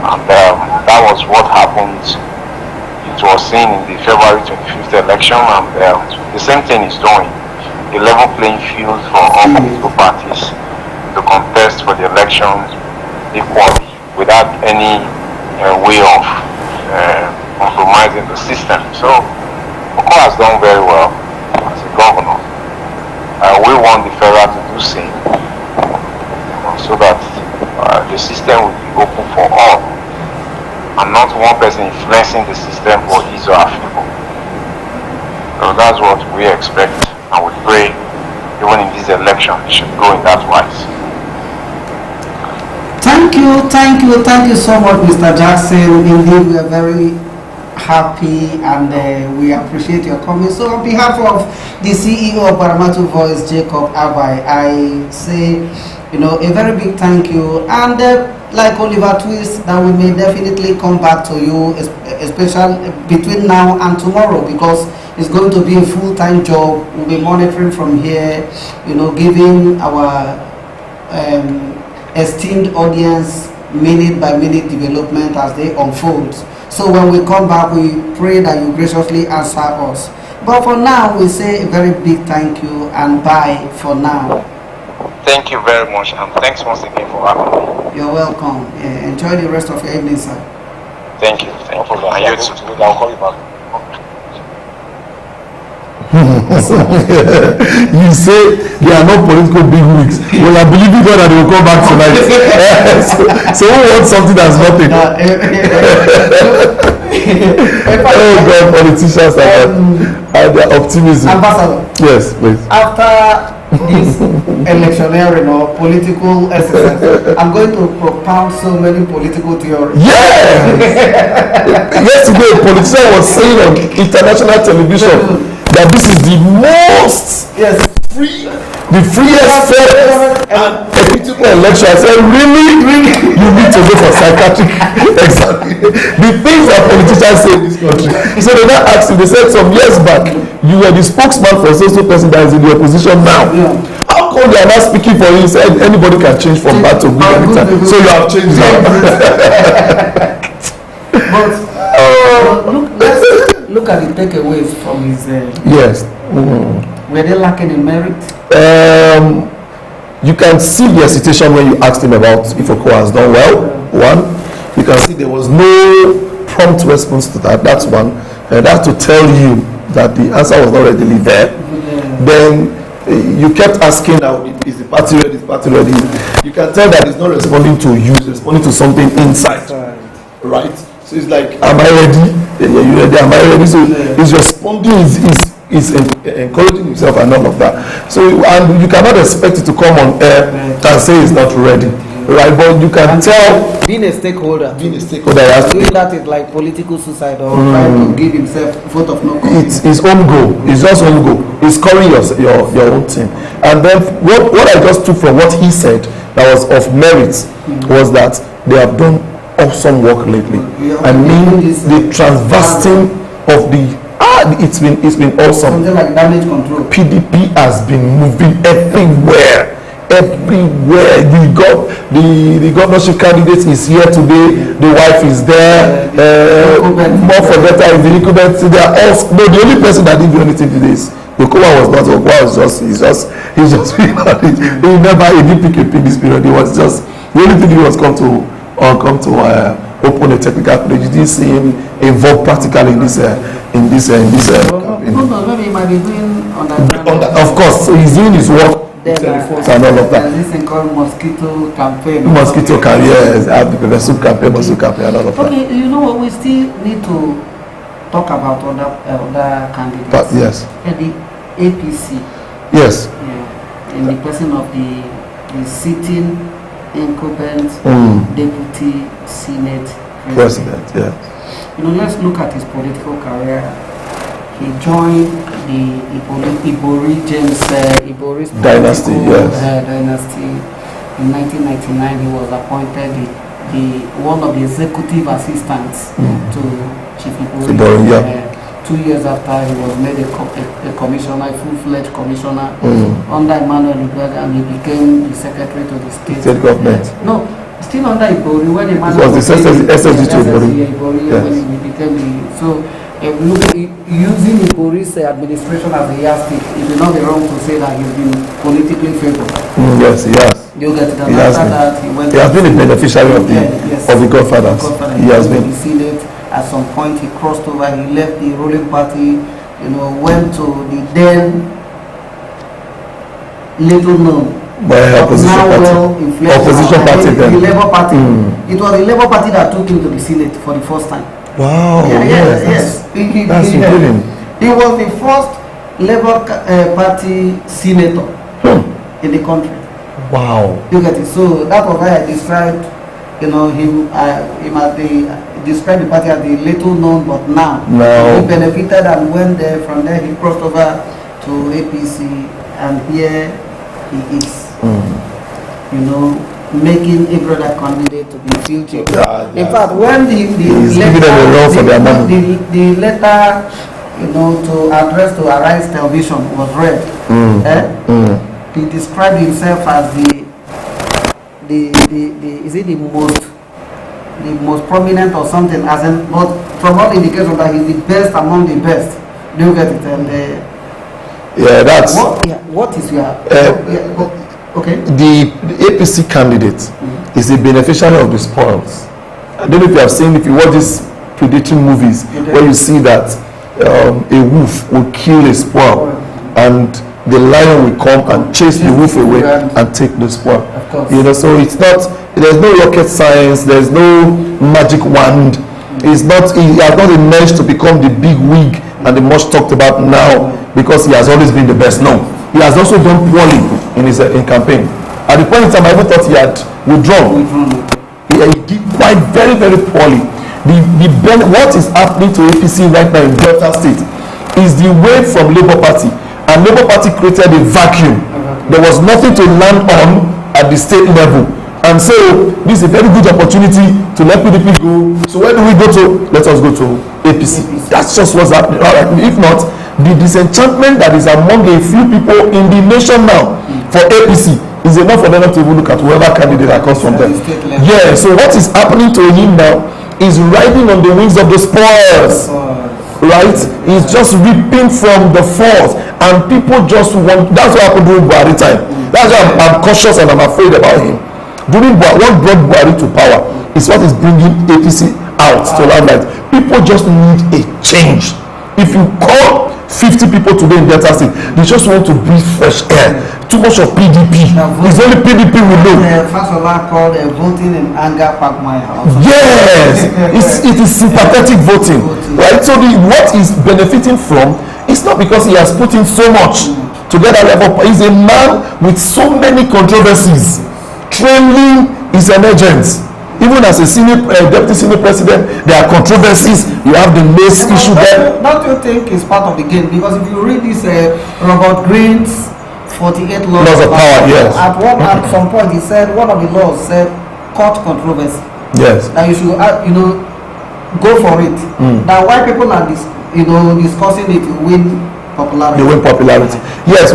And that was what happened. It was seen in the February 25th election, and the same thing is doing. A level playing field for all political parties to contest for the election equally without any way of compromising the system. So Okowa has done very well as a governor. We want the federal to do the same, so that the system will be open for all, and not one person influencing the system for his or her people. So that's what we expect, and we pray even in this election it should go in that wise. Thank you so much, Mr. Jackson. Indeed, we are very happy and we appreciate your comments. So on behalf of the CEO of Baramatu Voice, Jacob Abai, I say, a very big thank you. And like Oliver Twist, that we may definitely come back to you, especially between now and tomorrow, because it's going to be a full-time job. We'll be monitoring from here, giving our esteemed audience minute by minute development as they unfold. So when we come back, we pray that you graciously answer us. But for now, we say a very big thank you and bye for now. Thank you very much, and thanks once again for having me. You're welcome. Enjoy the rest of your evening, sir. Thank you. And you too. I'll call you back. You say they are not political bigwigs. Well, I believe you God that they will come back tonight. so who wants something that's nothing? Oh God, politicians and their optimism. Ambassador. Yes, please. After this electioneering or political exercise, I'm going to propound so many political theories. Yes! Yesterday, a politician was saying on international television that this is the most the freest, fair and equitable election. I said, really? You need to go for psychiatric exam. The things that politicians say in this country. So they now asked him, they said some years back, you were the spokesman for a social person that is in the opposition now. Yeah. How come they are not speaking for you? He said, anybody can change from bad to good anytime. So you have changed now. But look at the takeaways from his. Yes. Were they lacking in merit? You can see the hesitation when you asked him about if Okowa has done well. One, you can see there was no prompt response to that. That's one. That's to tell you that the answer was not readily there. Yeah. Then you kept asking now, is the party ready? Is the party ready? You can tell that he's not responding to you, he's responding to something inside. Right? So it's like, am I ready? Are you ready? Am I ready? So he's responding, is encouraging himself and all of that. So, and you cannot expect it to come on air and say he's not ready. Right? But you can tell. Being a stakeholder. Doing that is like political suicide or trying to give himself vote of no confidence. It's his own goal. It's just own goal. He's scoring your own team. And then what I just took from what he said that was of merit was that they have done awesome work lately. I mean, the transversing of the it's been awesome. Something like damage control. PDP has been moving everywhere. The governorship candidate is here today. The wife is there. More forgetter is the incumbent. They are all. No, the only person that didn't do anything today is Okowa. Was not Okowa. He's just he didn't pick a pin this period. He was just the only thing he was come to open a technical page. You didn't see him involved practically in this campaign. Maybe he might be doing of course, so he's doing his work telephones and all of that. This thing called mosquito campaign. Mosquito campaign, yes, I have the pepper soup campaign, mosquito campaign, and all of that. Okay, you know what? We still need to talk about other candidates. But yes. And the APC. Yes. Yeah, in the person of the sitting incumbent deputy Senate President. Yeah. You know, let's look at his political career. He joined the Ibori James Ibori's Dynasty, yes. Dynasty. In 1999, he was appointed one of the executive assistants to Chief Ibori. Yeah. 2 years after, he was made a commissioner, a full-fledged commissioner under Emmanuel Ibori, and he became the secretary to the state government. No, still under Ibori when Emmanuel was the SSG to Ibori. Yes. When he became using Ibori's administration as a yardstick, it will not be wrong to say that he's been politically favored. Yes, he has. You get it. He has been a beneficiary of the Godfathers. He has been. The Senate. At some point, he crossed over. He left the ruling party. You know, went to the then little known. Opposition party then. The Labour Party. It was the Labour Party that took him to the Senate for the first time. Wow. Yes. That's brilliant. He was the first Labour Party senator in the country. Wow. You get it. So that was why I described, you know, him as described the party as the little known, but now he benefited and went there. From there, he crossed over to APC, and here he is. You know, making every other candidate to be future. In fact, when the letter, you know, to address to Arise Television was read, he described himself as the most prominent or something, as in, but from all indications that he's the best among the best. Do you get it? And that's what is your okay? The APC candidate is a beneficiary of the spoils. I don't know if you have seen, if you watch these predatory movies, where you see that a wolf will kill a spoil, and the lion will come and chase the wolf away and take the spoil. You know, so it's not, there's no rocket science, there's no magic wand. It's not, he has not emerged to become the big wig and the much talked about now because he has always been the best. No, he has also done poorly in his campaign. At the point in time, I even thought he had withdrawn. He did quite very, very poorly. What is happening to APC right now in Delta State is the way from Labour Party, and Labour Party created a vacuum. There was nothing to land on at the state level, and so this is a very good opportunity to let PDP go. So where do we go to? Let us go to APC. That's just what's happening. All right. If not, the disenchantment that is among a few people in the nation now for APC is enough for them to even look at whoever candidate that comes from them. Yeah. So what is happening to him now is riding on the wings of the spoils. Right? He's just reaping from the falls, and people just want. That's what happened during Buhari time. That's why I'm cautious and I'm afraid about him. During what brought Buhari to power is what is bringing APC out to limelight. People just need a change. If you call 50 people today in Delta State, they just want to breathe fresh air. Too much of PDP. It's only PDP we know. First of all, called voting in anger pack my house. Yes, it is sympathetic voting, right? So what is benefiting from is not because he has put in so much to get that level. He's a man with so many controversies. Training is emergent. Even as a deputy senior president, there are controversies. You have the mace issue there. Don't you think it's part of the game? Because if you read this Robert Greene's 48 laws of power, yes. At some point he said one of the laws said court controversy. Yes. That you should go for it. Now why people are discussing it to win popularity. They win popularity. Yes,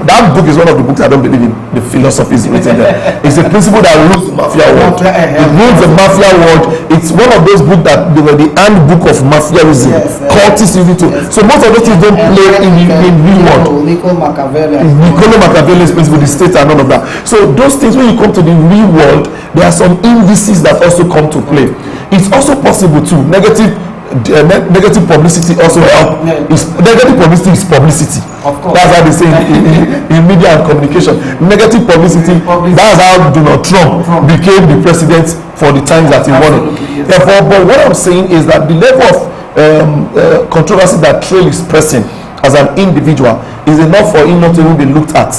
that book is one of the books I don't believe in the philosophy is written there. It's a principle that rules the mafia world. It rules the mafia world. It's one of those books that they were the handbook of mafiaism. Cultists use it too. So most of those things don't play in real world. Niccolo Machiavelli's principle, the state and none of that. So those things, when you come to the real world, there are some indices that also come to play. It's also possible too. Negative negative publicity also help. Negative publicity is publicity. Of course. That's how they say in media and communication. Negative publicity. That's how Donald Trump became the president for the times that he won it. Yes. But what I'm saying is that the level of controversy that Trail is pressing as an individual is enough for him not to even be looked at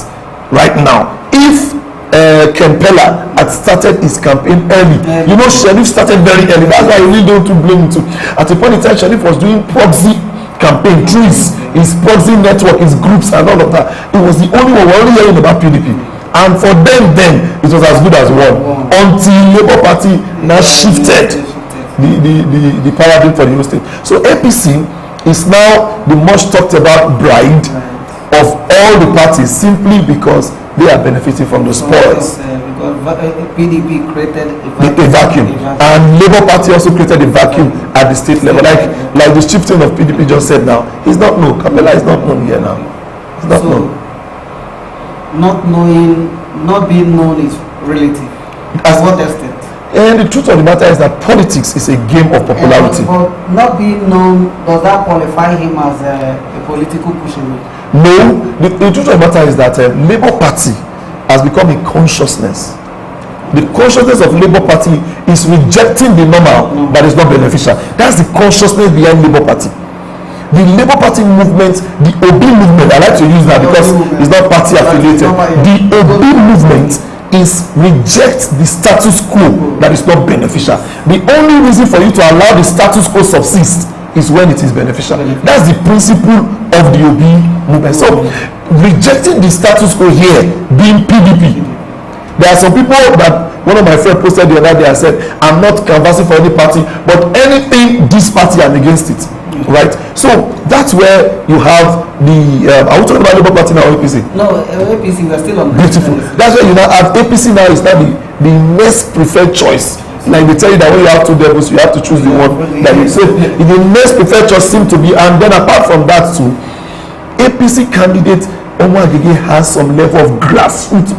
right now. If Kempela had started his campaign early. You know, Sheriff started very early. That's why I really don't blame him too. At a point in time, Sheriff was doing proxy campaign through his proxy network, his groups and all of that. It was the only one. We're only hearing about PDP. And for them then, it was as good as one. Until Labour Party now shifted the paradigm for the whole state. So APC is now the much talked about bride of all the parties simply because they are benefiting from the spoils. Because PDP created a vacuum. And Labour Party also created a vacuum at the state level. Like the chieftain of PDP just said now, he's not known. Kempela is not known here now. He's not known. Not being known is relative. As what extent? And the truth of the matter is that politics is a game of popularity. But not being known, does that qualify him as a political pushover? No, the truth of the matter is that Labour Party has become a consciousness. The consciousness of Labour Party is rejecting the normal that is not beneficial. That's the consciousness behind Labour Party. The Labour Party movement, the OB movement, I like to use that because it's not party affiliated. The OB movement is reject the status quo that is not beneficial. The only reason for you to allow the status quo subsist is when it is beneficial. That's the principle of the OB movement. So rejecting the status quo here being PDP. There are some people that one of my friends posted the other day and said, I'm not canvassing for any party, but anything this party, I'm against it. Right? So that's where you have the are we talking about Labour Party now or APC? No, APC, we're still on. Beautiful. That's where you now have APC now is now the next preferred choice. Like they tell you that when you have two devils, you have to choose the one that you say. The next preferred choice seems to be, and then apart from that too, APC candidate Omo Agege has some level of grassroots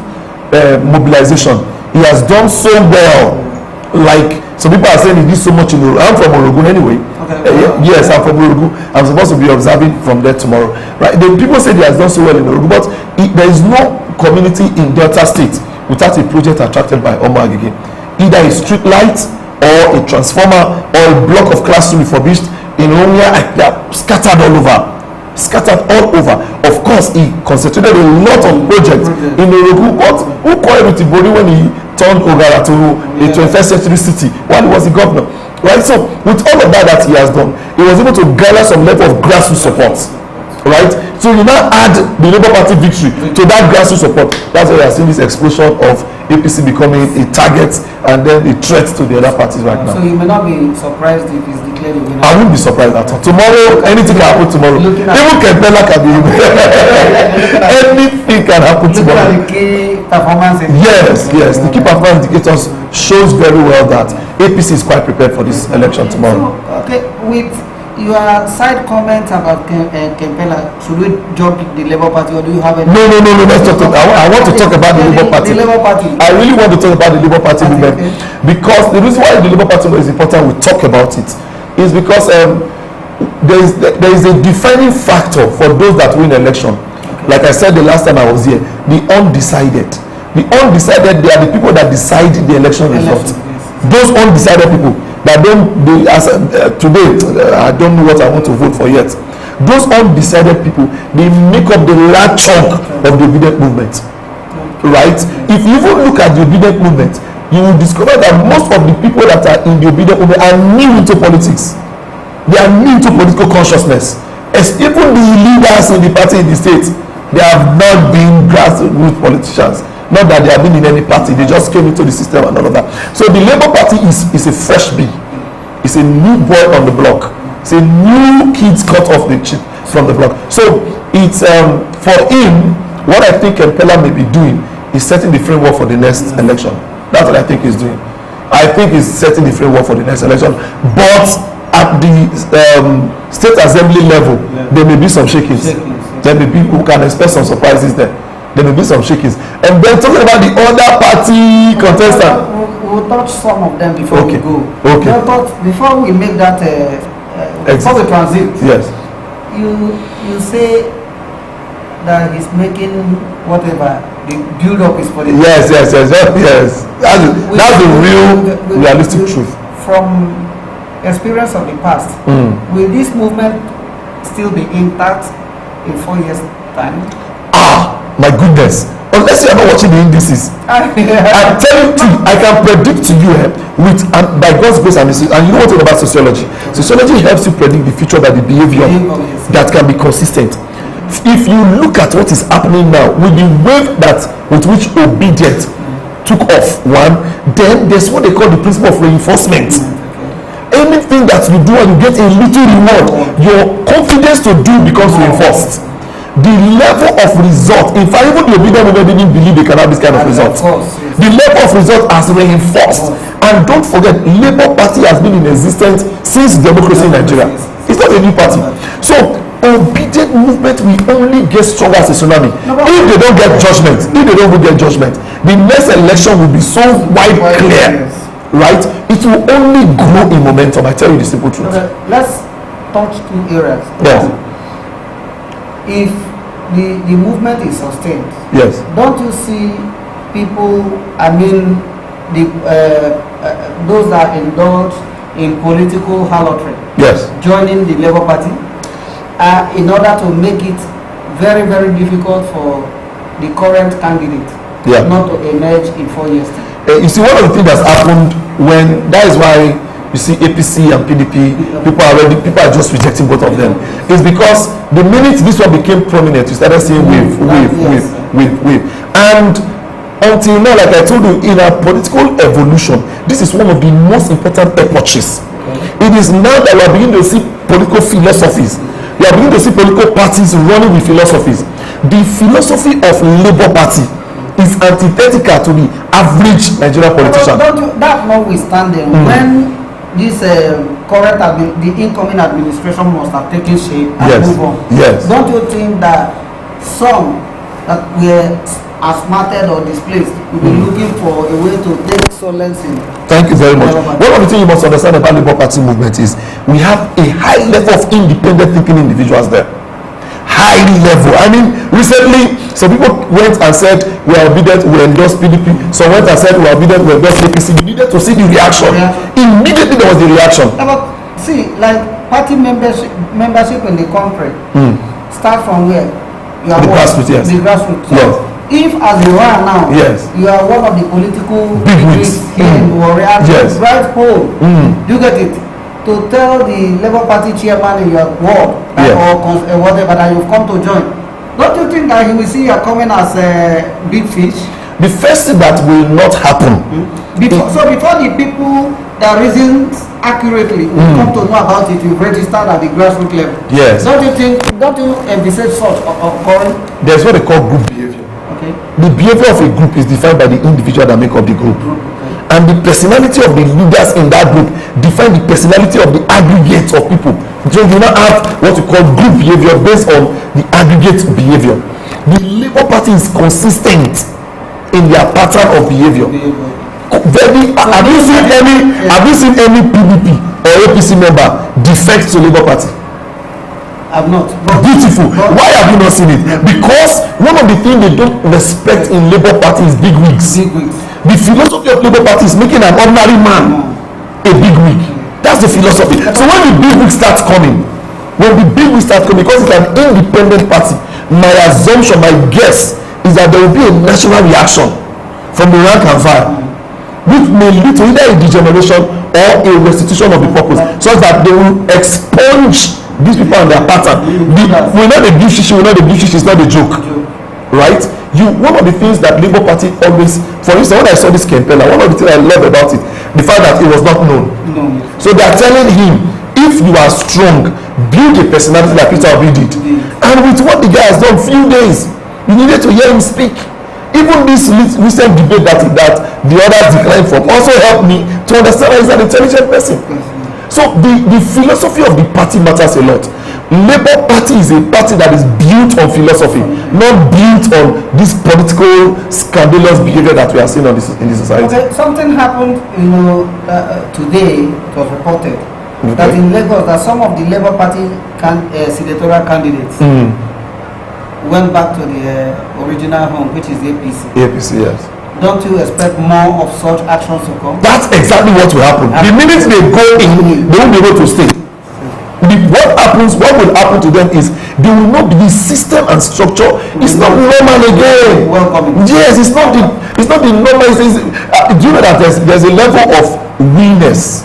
mobilization. He has done so well. Like some people are saying he did so much in Orogun. I'm from Orogun anyway. Yes, I'm from Orogun. I'm supposed to be observing from there tomorrow. Right? The people say he has done so well in Orogun, but there is no community in Delta State without a project attracted by Omo Agege. Either a street light or a transformer or a block of classroom refurbished in Onya, they are scattered all over. Of course, he concentrated a lot of projects in Orogun, but who called it Ibori when he turned Ogara to a 21st century city while he was the governor? Right? So, with all of that he has done, he was able to gather some level of grassroots support. Right? So you now add the Labour Party victory to that grassroots support. That's why you are seeing this explosion of APC becoming a target and then a threat to the other parties right now. So you may not be surprised if he's declared a winner. I won't be surprised at all. Tomorrow, anything can happen tomorrow. Even Kempela can be anything can happen tomorrow. Look at the key performance indicators. Yes. The key performance indicators shows very well that APC is quite prepared for this election tomorrow. So, okay, with your side comment about Kempela, should we jump the Labour Party or do you have any? No. Let's talk. I want to talk about the Labour Party. The Labour Party. I really want to talk about the Labour Party movement because the reason why the Labour Party is important, we talk about it, is because there is a defining factor for those that win election. Like I said the last time I was here, the undecided. The undecided, they are the people that decide the election result. Those undecided people that today I don't know what I want to vote for yet. Those undecided people, they make up the large chunk of the obedient movement. Right? If you even look at the obedient movement, you will discover that most of the people that are in the obedient movement are new into politics. They are new to political consciousness. As even the leaders in the party in the state, they have not been grassroots politicians. Not that they have been in any party, they just came into the system and all of that. So the Labour Party is a fresh bee. It's a new boy on the block. It's a new kid cut off the chip from the block. So it's for him, what I think Kempela may be doing is setting the framework for the next election. That's what I think he's doing. I think he's setting the framework for the next election. But at the state assembly level, there may be some shakings. There may be, who can expect some surprises there. There may be some shakings. And then talking about the other party contestant. We'll touch some of them before we go. Okay. But before we make that before we transit, Yes. you say that he's making whatever the build up is for the Yes. That's the real realistic truth. From experience of the past. Will this movement still be intact in 4 years' time? My goodness. Unless you are not watching the indices, I'm telling you, I can predict to you with by God's grace and you know what about sociology? Sociology helps you predict the future by the behavior that can be consistent. If you look at what is happening now with the wave with which obedience took off, then there's what they call the principle of reinforcement. Anything that you do and you get a little reward, your confidence to do becomes reinforced. The level of result, in fact, even the obedient women didn't believe they can have this kind of result. The level of result has reinforced. And don't forget, Labour Party has been in existence since democracy in Nigeria. It's not a new party. So obedient movement will only get stronger as a tsunami. If they don't get judgment, the next election will be so wide clear, right? It will only grow in momentum. I tell you the simple truth. Let's touch 2 areas. Yes. If the movement is sustained, Yes. don't you see people, those that indulge in political harlotry, Yes. joining the Labour Party in order to make it very, very difficult for the current candidate not to emerge in 4 years' time? You see, one of the things that's happened that is why you see APC and PDP, people are just rejecting both of them. It's because the minute this one became prominent, you started seeing wave. And until now, like I told you, in our political evolution, this is one of the most important epochs. It is now that we are beginning to see political philosophies. We are beginning to see political parties running with philosophies. The philosophy of Labour Party is antithetical to the average Nigerian politician. That notwithstanding, when this the incoming administration must have taken shape and move on. Yes. Don't you think that some that were smarted or displaced will be looking for a way to take solace in? Thank you very much. One of the things you must understand about the Labour Party movement is we have a high level of independent thinking individuals there. High level. I mean, recently some people went and said we are obedient, we endorse PDP. Some went and said we are obedient, we endorse APC. You needed to see the reaction. Immediately there was the reaction. But see, like party membership in the country start from where? You are the grassroots, yes. The grassroots. So yes. If as you are now, yes, you are one of the political bigwigs here in Warrior, yes, right home, you get it. To tell the Labour Party chairman in your ward or whatever that you've come to join, don't you think that he will see you coming as a big fish? The first thing that will not happen. Before the people that reason accurately will come to know about it, you've registered at the grassroots level. Yes. Don't you envisage such occurring? There's what they call group behavior. Okay. The behavior of a group is defined by the individual that make up the group. And the personality of the leaders in that group define the personality of the aggregate of people. So you now have what we call group behavior based on the aggregate behavior. The Labour Party is consistent in their pattern of behavior. Have you seen any PDP or APC member defect to Labour Party? I've not. Beautiful. Why have you not seen it? Because one of the things they don't respect in Labour Party is big wigs. The philosophy of Labour Party is making an ordinary man a big wig. That's the philosophy. So when the big wig starts coming, because it's an independent party, my assumption, my guess is that there will be a national reaction from the rank and file, which may lead to either a degeneration or a restitution of the purpose, such that they will expunge these people and their pattern. We're not a give shishi, it's not a joke. Right? One of the things that Labour Party always, for instance, when I saw this campaign, one of the things I love about it, the fact that it was not known. So they are telling him, if you are strong, build a personality like Peter Obi did. And with what the guy has done, few days, you needed to hear him speak. Even this recent debate that the others declined from also helped me to understand that he's an intelligent person. So the philosophy of the party matters a lot. Labour Party is a party that is built on philosophy, not built on this political scandalous behavior that we are seeing in the society. Okay, something happened, today. It was reported that in Lagos, that some of the Labour Party senatorial candidates went back to the original home, which is APC. APC, yes. Don't you expect more of such actions to come? That's exactly what will happen. The minute they go in, they won't be able to stay. What will happen to them is they will not be, the system and structure is not normal again. Welcoming. Yes, it's not the normal. Do you know that there's a level of we-ness,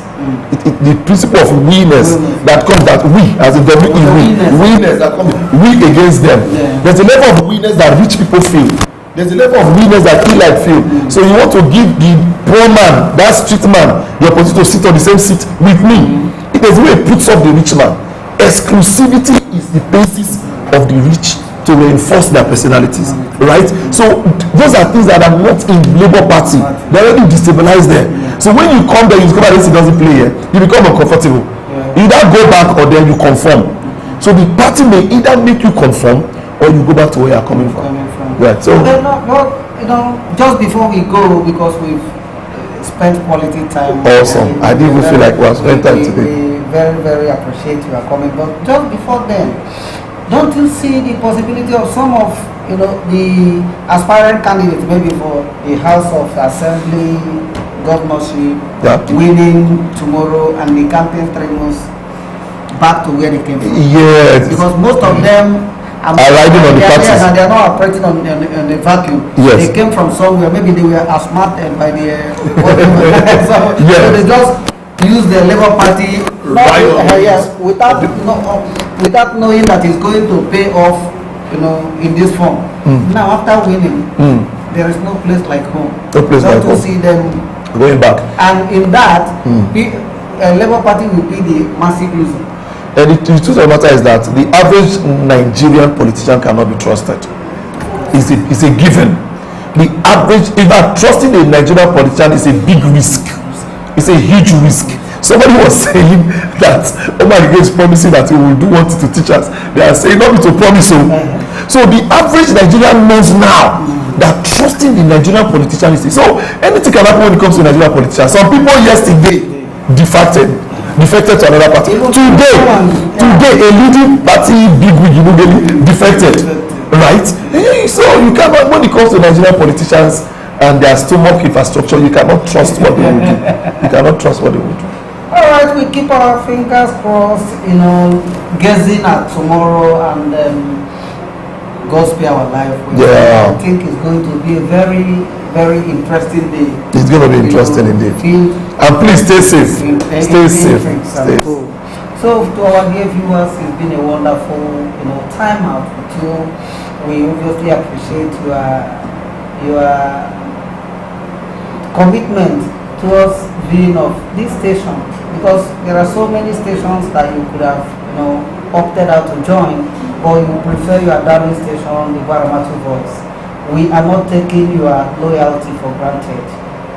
the principle of we-ness that comes, that we as a we-ness that comes, we against them. Yeah. There's a level of we-ness that rich people feel. There's a level of we-ness that Elite feel. So you want to give the poor man, that street man, the opportunity to sit on the same seat with me. There's a way it puts up the rich man. Exclusivity is the basis of the rich to reinforce their personalities, right? So those are things that are not in Labour Party. They already destabilized them. So when you come there, you discover this doesn't play here, you become uncomfortable. You either go back or then you conform. So the party may either make you conform or you go back to where you're coming from. Right. So just before we go, because we've spent quality time. Awesome. I didn't even feel like we have spent time today. We very, very appreciate you are coming. But just before then, don't you see the possibility of some of the aspiring candidates, maybe for the House of Assembly, governorship, winning tomorrow, and the campaign 3 months back to where they came from? Yes. Because most of them are riding on the parties. And they are not operating on the vacuum. Yes. They came from somewhere. Maybe they were outsmarted by the so they just use the Labour Party without knowing that it's going to pay off, in this form. Now after winning, there is no place like home. No place like home. See them going back. And in that, Labour Party will be the massive loser. And the truth of the matter is that the average Nigerian politician cannot be trusted. It's a given. The average, in fact, trusting a Nigerian politician is a big risk. It's a huge risk. Somebody was saying that Omar is promising that he will do what to teach us. They are saying not to promise so. So the average Nigerian knows now that trusting the Nigerian politician is so anything can happen when it comes to Nigerian politicians. Some people yesterday defected to another party. Today a leading party big wig defected, right? So you cannot, when it comes to Nigerian politicians and their stomach infrastructure, you cannot trust what they will do. You cannot trust what they will do. All right, we keep our fingers crossed, gazing at tomorrow and God spare our life. I think it's going to be a very, very interesting day. It's going to be interesting indeed. And please stay safe. Stay safe. Stay. So to our dear viewers, it's been a wonderful, time out with you. We obviously appreciate your commitment towards being of this station, because there are so many stations that you could have, opted out to join, but you prefer your darling station, the Baramatu Voice. We are not taking your loyalty for granted.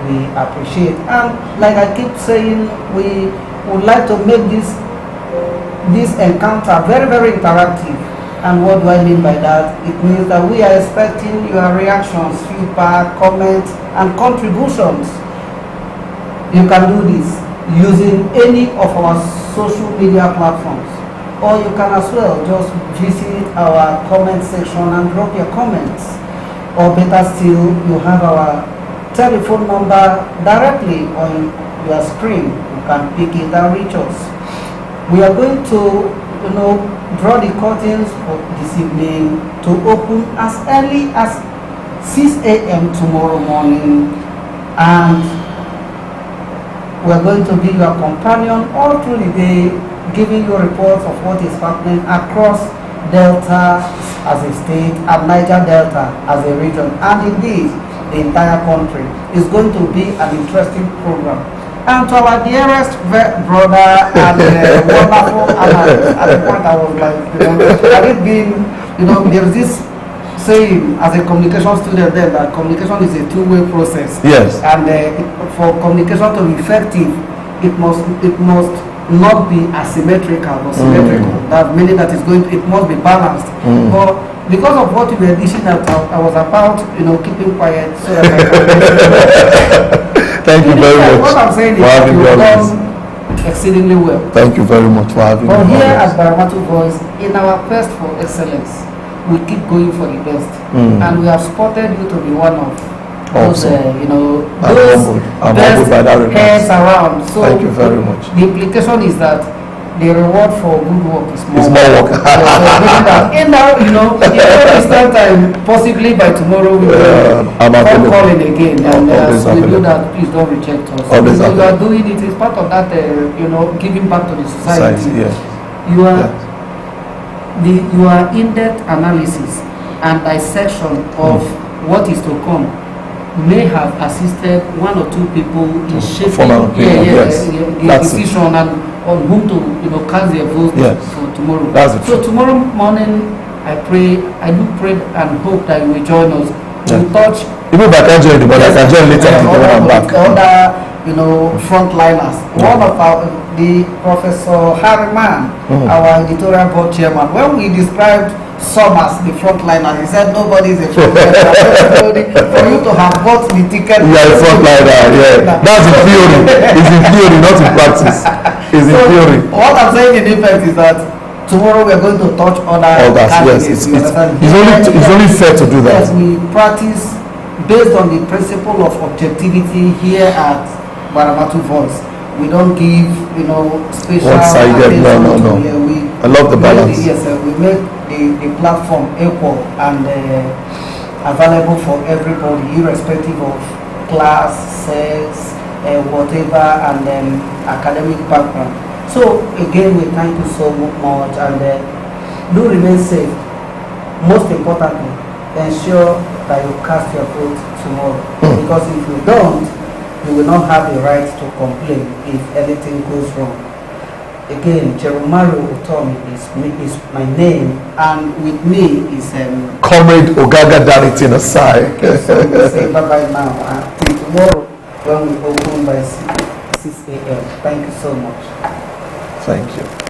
We appreciate, and like I keep saying, we would like to make this encounter very, very interactive. And what do I mean by that? It means that we are expecting your reactions, feedback, comments, and contributions. You can do this using any of our social media platforms, or you can as well just visit our comment section and drop your comments. Or better still, you have our telephone number directly on your screen. You can pick it and reach us. We are going to draw the curtains for this evening to open as early as 6 a.m. tomorrow morning, and we're going to be your companion all through the day, giving you reports of what is happening across Delta as a state and Niger Delta as a region, and indeed the entire country. It's going to be an interesting program. And to our dearest brother and wonderful, at the point I was like, had it been, there's this saying as a communication student then that communication is a two-way process. Yes. And for communication to be effective, it must not be asymmetrical or symmetrical. That meaning that it must be balanced. But because of what you were dishing out, I was about, keeping quiet so that I can. Thank you very much. What I'm saying is exceedingly well. Thank you very much for having But me. here always. at Baramatu Voice, in our quest for excellence, we keep going for the best. And we have spotted you to be one of those, Awesome. I'm those humbled. I'm best humbled by that request. heads around. So Thank you very much. The implication is that the reward for good work is more. It's more work. And now, it's that time, possibly by tomorrow, we will I'm come available. calling again. And Always we do available. that, please don't reject us. Always You are available. doing it, it's part of that, giving back to the society. Society, yeah. You are your in-depth analysis and dissection of what is to come may have assisted one or two people in shaping form an opinion, yes. the That's it. decision and on whom to cast their vote Yes. for tomorrow. That's the So truth. tomorrow morning, I do pray and hope that you will join us. Yeah. To touch Even if I can't join the but I can join later when I'm back. other frontliners. One of the Professor Harriman, our editorial board chairman, when we described some as the frontliner, he said nobody is a frontliner. For you to have bought the ticket, You are a frontliner, yeah. That's in theory. It's in theory, not in practice. It's in theory. What I'm saying in effect is that tomorrow we are going to touch other Yes, candidates. You understand? it's only fair to do that. Yes, we practice based on the principle of objectivity here at Baramatu Voice. We don't give, special One-sided, no. attention to I love the balance. Yes, we make the platform equal and available for everybody, irrespective of class, sex, whatever, and academic background. So again, we thank you so much, and do remain safe. Most importantly, ensure that you cast your vote tomorrow, because if you don't, you will not have the right to complain if anything goes wrong. Again, Jeromaro Utomi is my name, and with me is Comrade Ogaga Darrington aside. so we say bye bye now until tomorrow when we open by 6 a.m. Thank you so much. Thank you.